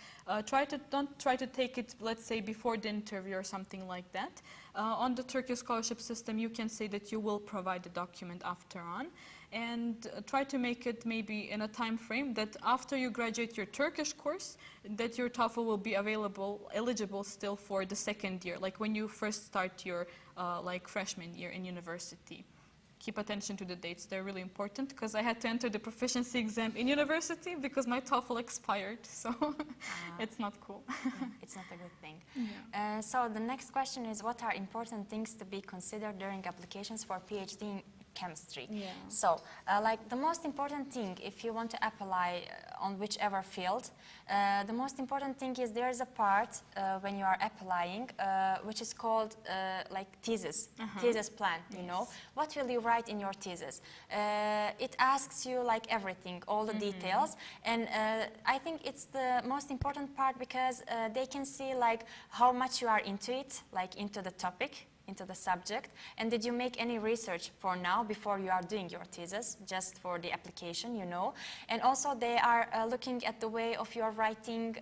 don't try to take it, let's say, before the interview or something like that. On the Turkish scholarship system, you can say that you will provide the document after on, and try to make it maybe in a time frame that after you graduate your Turkish course, that your TOEFL will be eligible still for the second year, like when you first start your like freshman year in university. Keep attention to the dates, they're really important, because I had to enter the proficiency exam in university because my TOEFL expired, so it's not cool. It's not a good thing. So the next question is, what are important things to be considered during applications for PhD in chemistry? So like the most important thing, if you want to apply on whichever field, the most important thing is there is a part when you are applying which is called like thesis plan, you know. What will you write in your thesis? It asks you like everything, all the details, and I think it's the most important part because they can see like how much you are into it, like into the topic, into the subject, and did you make any research for now before you are doing your thesis, just for the application, you know. And also they are looking at the way of your writing,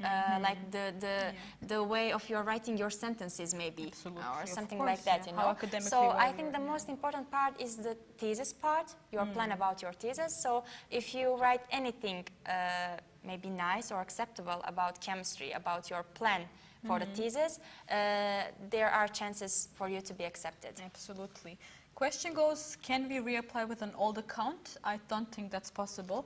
like the way of your writing your sentences maybe. Absolutely. Or something Of like course, that, yeah. you How know. academically So well I you think are, the yeah. most important part is the thesis part, your plan about your thesis. So if you write anything maybe nice or acceptable about chemistry, about your plan for the thesis, there are chances for you to be accepted. Absolutely. Question goes, can we reapply with an old account? I don't think that's possible.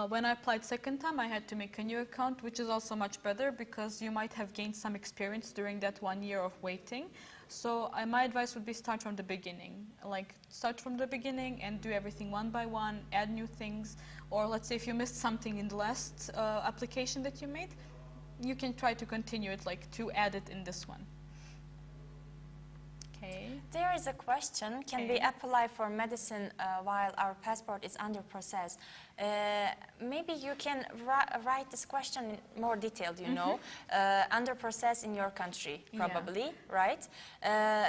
When I applied second time, I had to make a new account, which is also much better because you might have gained some experience during that 1 year of waiting. So my advice would be start from the beginning. Like start from the beginning and do everything one by one, add new things. Or let's say if you missed something in the last application that you made, you can try to continue it, like to add it in this one. Okay. There is a question, can we apply for medicine while our passport is under process? Maybe you can write this question in more detailed, you know, under process in your country, probably, right?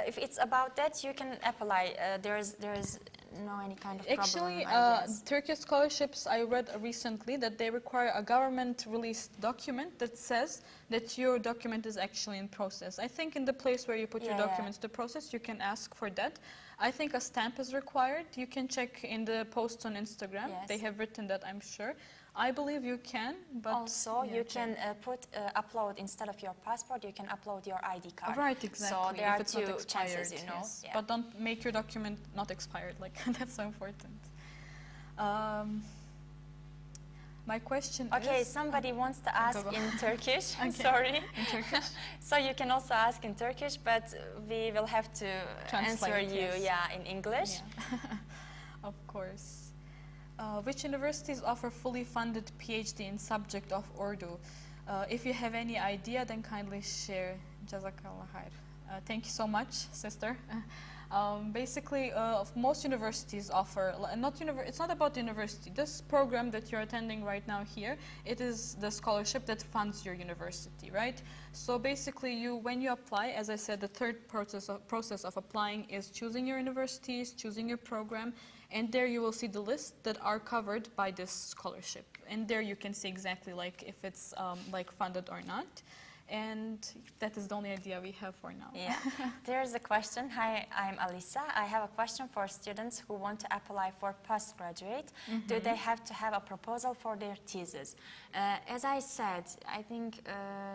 If it's about that, you can apply. There is no any kind of Actually, problem, I guess. Turkish scholarships, I read recently that they require a government-released document that says that your document is actually in process. I think in the place where you put your documents to process, you can ask for that. I think a stamp is required. You can check in the post on Instagram. Yes. They have written that, I'm sure. I believe you can, but Also, yeah, you check. can upload, instead of your passport, you can upload your ID card. Right, exactly. So there if are it's not two expired, chances, you know. yes. Yeah. But don't make your document not expired. Like that's so important. My question Okay, is... somebody wants to ask go. in Turkish. Okay. Sorry. In Turkish? So you can also ask in Turkish, but we will have to answer Translate, you, yes. in English. Yeah. Of course. Which universities offer fully funded PhD in subject of Urdu? If you have any idea, then kindly share. Jazakallah khair. Thank you so much, sister. Basically, most universities offer, it's not about the university. This program that you're attending right now here, it is the scholarship that funds your university, right? So basically, when you apply, as I said, the third process of applying is choosing your universities, choosing your program, and there you will see the list that are covered by this scholarship. And there you can see exactly like if it's like funded or not. And that is the only idea we have for now. Yeah. There's a question. Hi, I'm Alisa. I have a question for students who want to apply for postgraduate. Do they have to have a proposal for their thesis? As I said, I think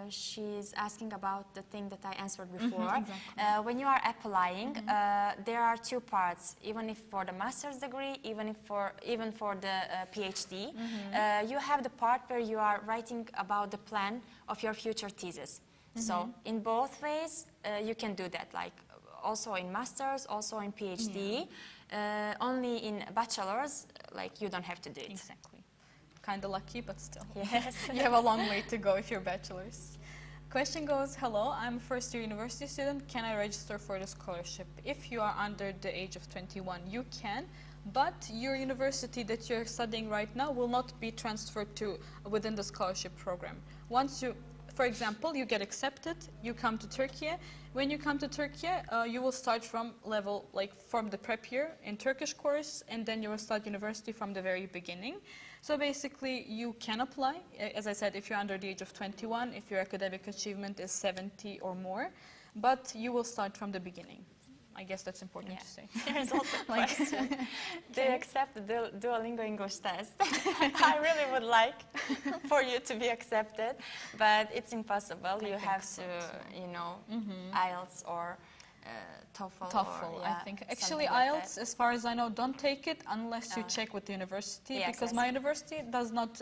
she's asking about the thing that I answered before. Exactly. When you are applying, there are two parts. Even if for the master's degree, even for the PhD, you have the part where you are writing about the plan of your future thesis. So in both ways, you can do that, like also in master's, also in PhD. Only in bachelor's, like you don't have to do it. Exactly. Kind of lucky, but still. Yes. You have a long way to go if you're bachelor's. Question goes, hello, I'm a first-year university student. Can I register for the scholarship? If you are under the age of 21, you can. But your university that you're studying right now will not be transferred to within the scholarship program. Once you, for example, you get accepted, you come to Turkey. When you come to Turkey, you will start from level, like from the prep year in Turkish course, and then you will start university from the very beginning. So basically, you can apply. As I said, if you're under the age of 21, if your academic achievement is 70 or more, but you will start from the beginning. I guess that's important to say. There's also a question. Do you accept the Duolingo English test? I really would like for you to be accepted, but it's impossible. You have to, you know, IELTS or TOEFL. TOEFL, or, I think. Actually, something like IELTS, as far as I know, don't take it unless you check with the university, Yes, because yes. my university does not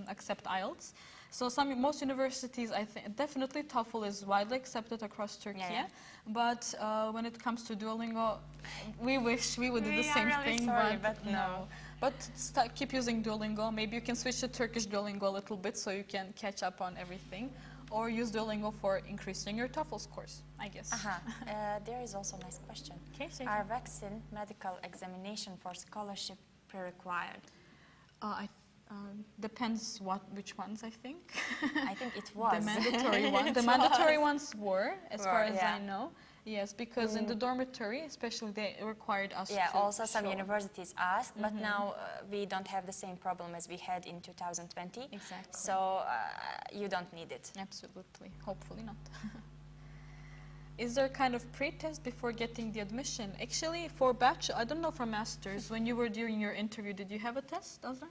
accept IELTS. So most universities, I think, definitely TOEFL is widely accepted across Turkey. But when it comes to Duolingo, we wish we would do the same really thing, sorry, but but no. But keep using Duolingo. Maybe you can switch to Turkish Duolingo a little bit so you can catch up on everything. Or use Duolingo for increasing your TOEFL scores, I guess. There is also a nice question. Okay, so Are vaccine medical examination for scholarship pre-required? Depends which ones, I think. I think it was. The mandatory ones. The It mandatory was. ones were, as far as yeah. I know. Yes, because in the dormitory, especially, they required us to Also some show. universities asked, but now we don't have the same problem as we had in 2020. Exactly. So you don't need it. Absolutely. Hopefully not. Is there kind of pre-test before getting the admission? Actually, for bachelor, I don't know for masters, when you were doing your interview, did you have a test, Azra?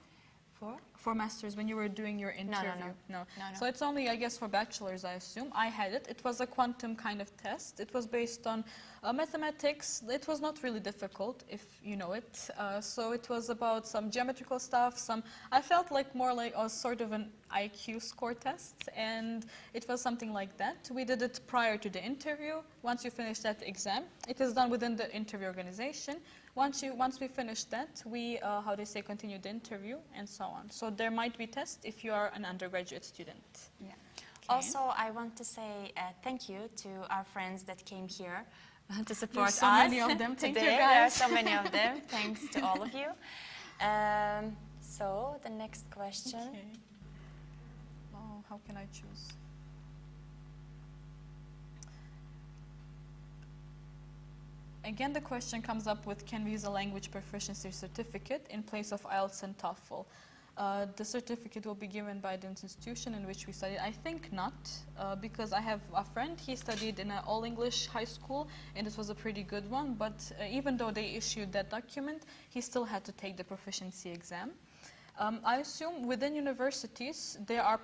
For masters, when you were doing your interview? No. So it's only, I guess, for bachelors, I assume. I had it. It was a quantum kind of test. It was based on mathematics. It was not really difficult, if you know it. So it was about some geometrical stuff. I felt like more like a sort of an IQ score test, and it was something like that. We did it prior to the interview. Once you finish that exam, it is done within the interview organization. Once we finish that, we, continue the interview and so on. So there might be tests if you are an undergraduate student. Yeah. Okay. Also, I want to say thank you to our friends that came here to support There's so us. many of them. Thank you, today. guys. There are so many of them. Thanks to all of you. So the next question. Okay. Oh, how can I choose? Again, the question comes up with, can we use a language proficiency certificate in place of IELTS and TOEFL? The certificate will be given by the institution in which we studied. I think not, because I have a friend, he studied in an all-English high school, and it was a pretty good one, but even though they issued that document, he still had to take the proficiency exam. I assume within universities there are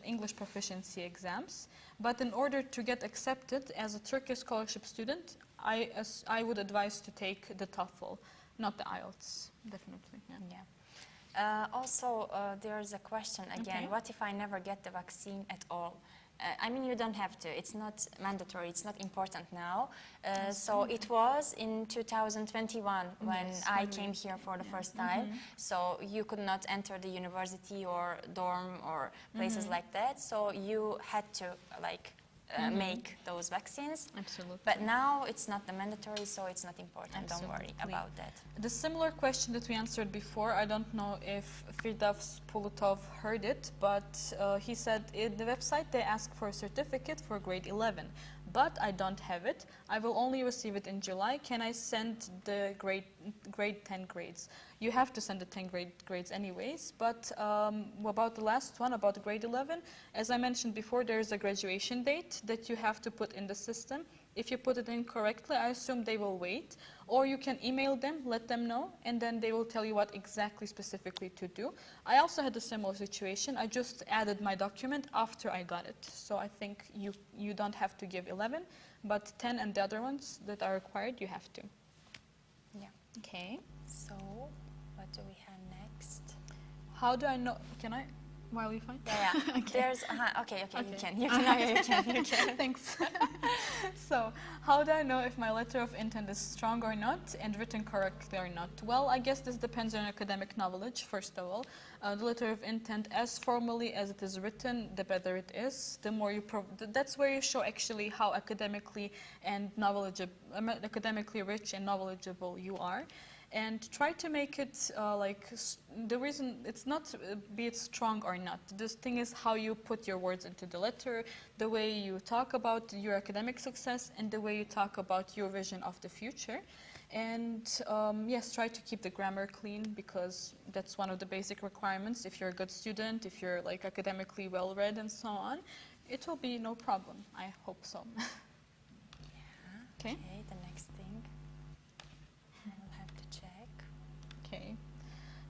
English proficiency exams, but in order to get accepted as a Turkish scholarship student, I would advise to take the TOEFL, not the IELTS, definitely. Yeah. Also, there's a question again. Okay. What if I never get the vaccine at all? I mean, you don't have to. It's not mandatory. It's not important now. So it was in 2021 when I came here for the first time. So you could not enter the university or dorm or places like that. So you had to make those vaccines. Absolutely. But now it's not the mandatory, so it's not important. Absolutely. Don't worry about that. The similar question that we answered before, I don't know if Firdavs Pulutov heard it, but he said in the website they ask for a certificate for grade 11. but I don't have it. I will only receive it in July. Can I send the grade 10 grades? You have to send the 10 grades anyways, but about the last one, about grade 11, as I mentioned before, there is a graduation date that you have to put in the system. If you put it in correctly, I assume they will wait. Or you can email them, let them know, and then they will tell you what exactly specifically to do. I also had a similar situation. I just added my document after I got it. So I think you don't have to give 11, but 10 and the other ones that are required, you have to. Yeah. Okay. So, what do we have next? How do I know? Can I? While you find? Yeah. Okay. There's okay. Okay. You can. You can. Thanks. So, how do I know if my letter of intent is strong or not and written correctly or not? Well, I guess this depends on academic knowledge, first of all. The letter of intent, as formally as it is written, the better it is. The more you that's where you show actually how academically and academically rich and knowledgeable you are. And try to make it the reason it's not be it strong or not. The thing is how you put your words into the letter, the way you talk about your academic success, and the way you talk about your vision of the future. And yes, try to keep the grammar clean, because that's one of the basic requirements. If you're a good student, if you're like academically well read and so on, it will be no problem. I hope so. Yeah. Okay. Okay. The next thing. Okay.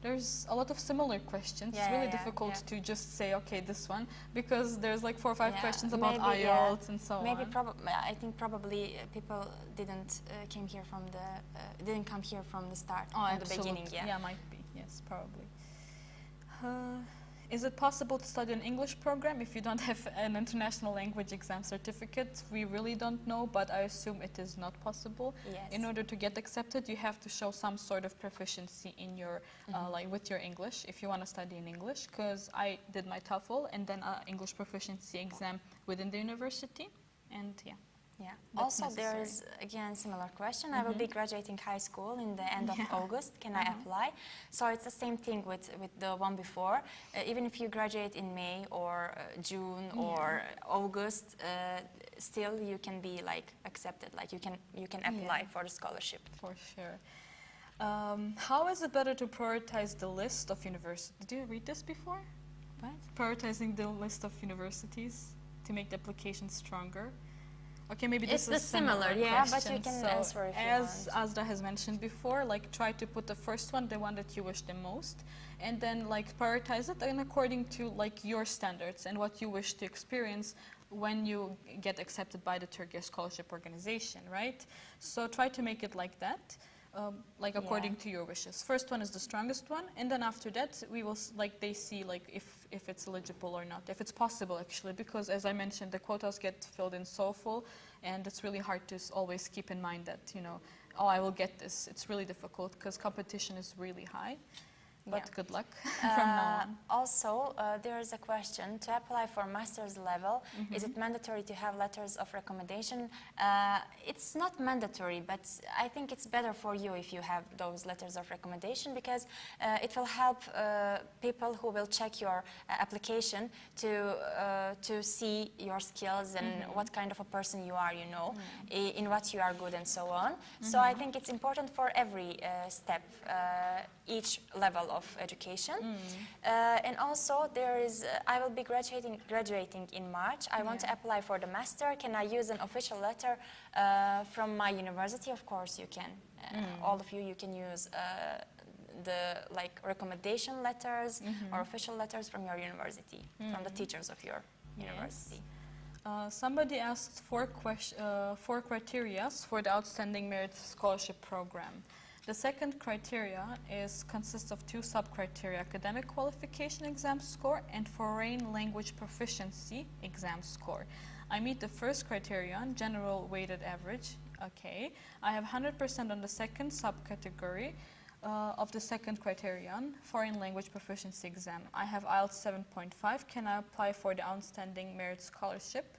There's a lot of similar questions. It's really difficult to just say, okay, this one, because there's like 4 or 5 questions about IELTS and so on. Maybe I think probably people didn't come here from the start, from the beginning. Yeah, might be. Yes, probably. Is it possible to study an English program if you don't have an international language exam certificate? We really don't know, but I assume it is not possible. Yes. In order to get accepted, you have to show some sort of proficiency in your, with your English, if you want to study in English, because I did my TOEFL and then an English proficiency exam within the university, and yeah. Yeah. That's Also, there is again similar question. I will be graduating high school in the end of August. Can I apply? So it's the same thing with the one before. Even if you graduate in May or June or August, still you can be like accepted. Like you can apply for the scholarship. For sure. How is it better to prioritize the list of universities? Did you read this before? What? Prioritizing the list of universities to make the application stronger. Okay, maybe this it's is similar, yeah, question. but you can so answer if as you want. Azra has mentioned before, like try to put the first one, the one that you wish the most, and then like prioritize it and according to like your standards and what you wish to experience when you get accepted by the Turkish Scholarship Organization, right? So try to make it like that. Like according to your wishes. First one is the strongest one, and then after that we will they see like if it's eligible or not, if it's possible actually, because as I mentioned, the quotas get filled in so full, and it's really hard to always keep in mind that oh, I will get this. It's really difficult because competition is really high. But good luck from now on. Also, there is a question. To apply for master's level, is it mandatory to have letters of recommendation? It's not mandatory, but I think it's better for you if you have those letters of recommendation, because it will help people who will check your application to see your skills and what kind of a person you are, in what you are good and so on. So I think it's important for every step, each level of education. And also there is, I will be graduating in March. I want to apply for the master. Can I use an official letter from my university? Of course you can. All of you can use the recommendation letters or official letters from your university, from the teachers of your university. Somebody asked four criteria for the Outstanding Merit Scholarship Program. The second criteria consists of 2 sub-criteria: academic qualification exam score and foreign language proficiency exam score. I meet the first criterion, general weighted average. Okay. I have 100% on the second subcategory of the second criterion, foreign language proficiency exam. I have IELTS 7.5. Can I apply for the Outstanding Merit Scholarship?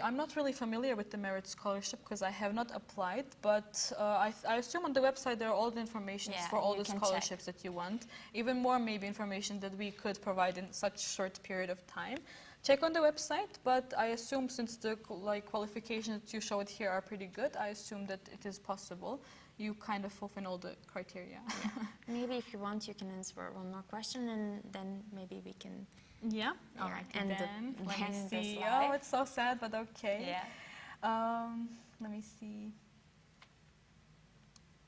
I'm not really familiar with the merit scholarship because I have not applied, but I assume on the website there are all the information for all the scholarships that you want. Even more maybe information that we could provide in such short period of time, check on the website, but I assume since the qualifications that you showed here are pretty good, I assume that it is possible. You kind of fulfill all the criteria. Maybe if you want, you can answer one more question, and then maybe we can. Yeah. All Yeah, right. and Then let me end the see. slide. Oh, it's so sad, but okay. Yeah. Let me see.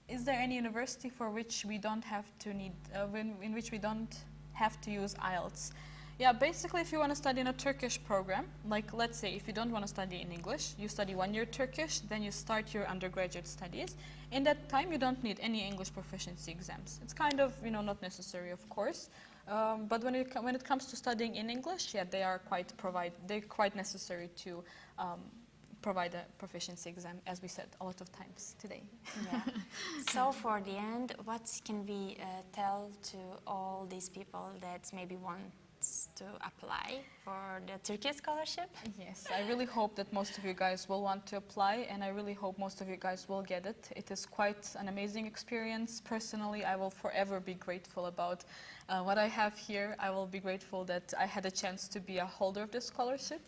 Is there any university for which we don't have to in which we don't have to use IELTS? Yeah, basically if you want to study in a Turkish program, like let's say if you don't want to study in English, you study 1 year Turkish, then you start your undergraduate studies. In that time, you don't need any English proficiency exams. It's kind of, not necessary, of course. But when it comes to studying in English, yeah, they're quite necessary to provide a proficiency exam, as we said a lot of times today. Yeah. So for the end, what can we tell to all these people that maybe wants to apply for the Turkey scholarship? Yes, I really hope that most of you guys will want to apply, and I really hope most of you guys will get it. It is quite an amazing experience. Personally, I will forever be grateful about what I have here. I will be grateful that I had a chance to be a holder of this scholarship.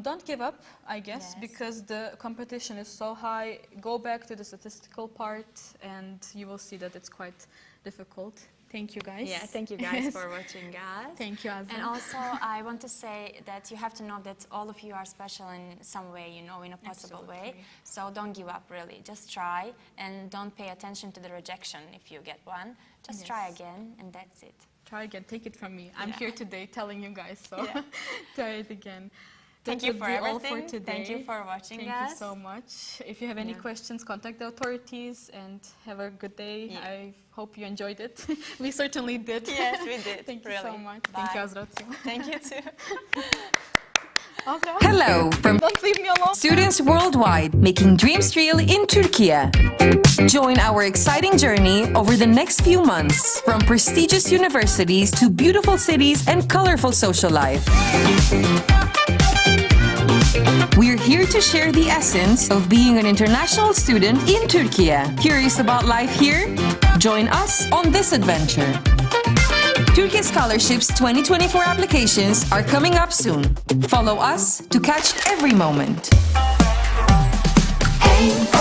Don't give up, I guess, Yes. because the competition is so high. Go back to the statistical part and you will see that it's quite difficult. Thank you, guys. Yeah, thank you guys for watching us. Thank you, Azra. And also, I want to say that you have to know that all of you are special in some way, in a possible way. Absolutely. So don't give up, really. Just try, and don't pay attention to the rejection if you get one. Just try Yes. again, and that's it. Try again, take it from me. I'm Yeah. here today telling you guys, so Yeah. try it again. Thank That you would for be all everything. for today. Thank you for watching Thank us. you so much. If you have any Yeah. questions, contact the authorities and have a good day. Yeah. I hope you enjoyed it. We certainly did. Yes, we did. Thank you so really. much. Bye. Thank you, Azra, too. Thank you too. Azra? Hello from Don't leave me alone. students worldwide making dreams real in Turkey. Join our exciting journey over the next few months, from prestigious universities to beautiful cities and colorful social life. We're here to share the essence of being an international student in Turkey. Curious about life here? Join us on this adventure. Turkiye Scholarships 2024 applications are coming up soon. Follow us to catch every moment. Aim for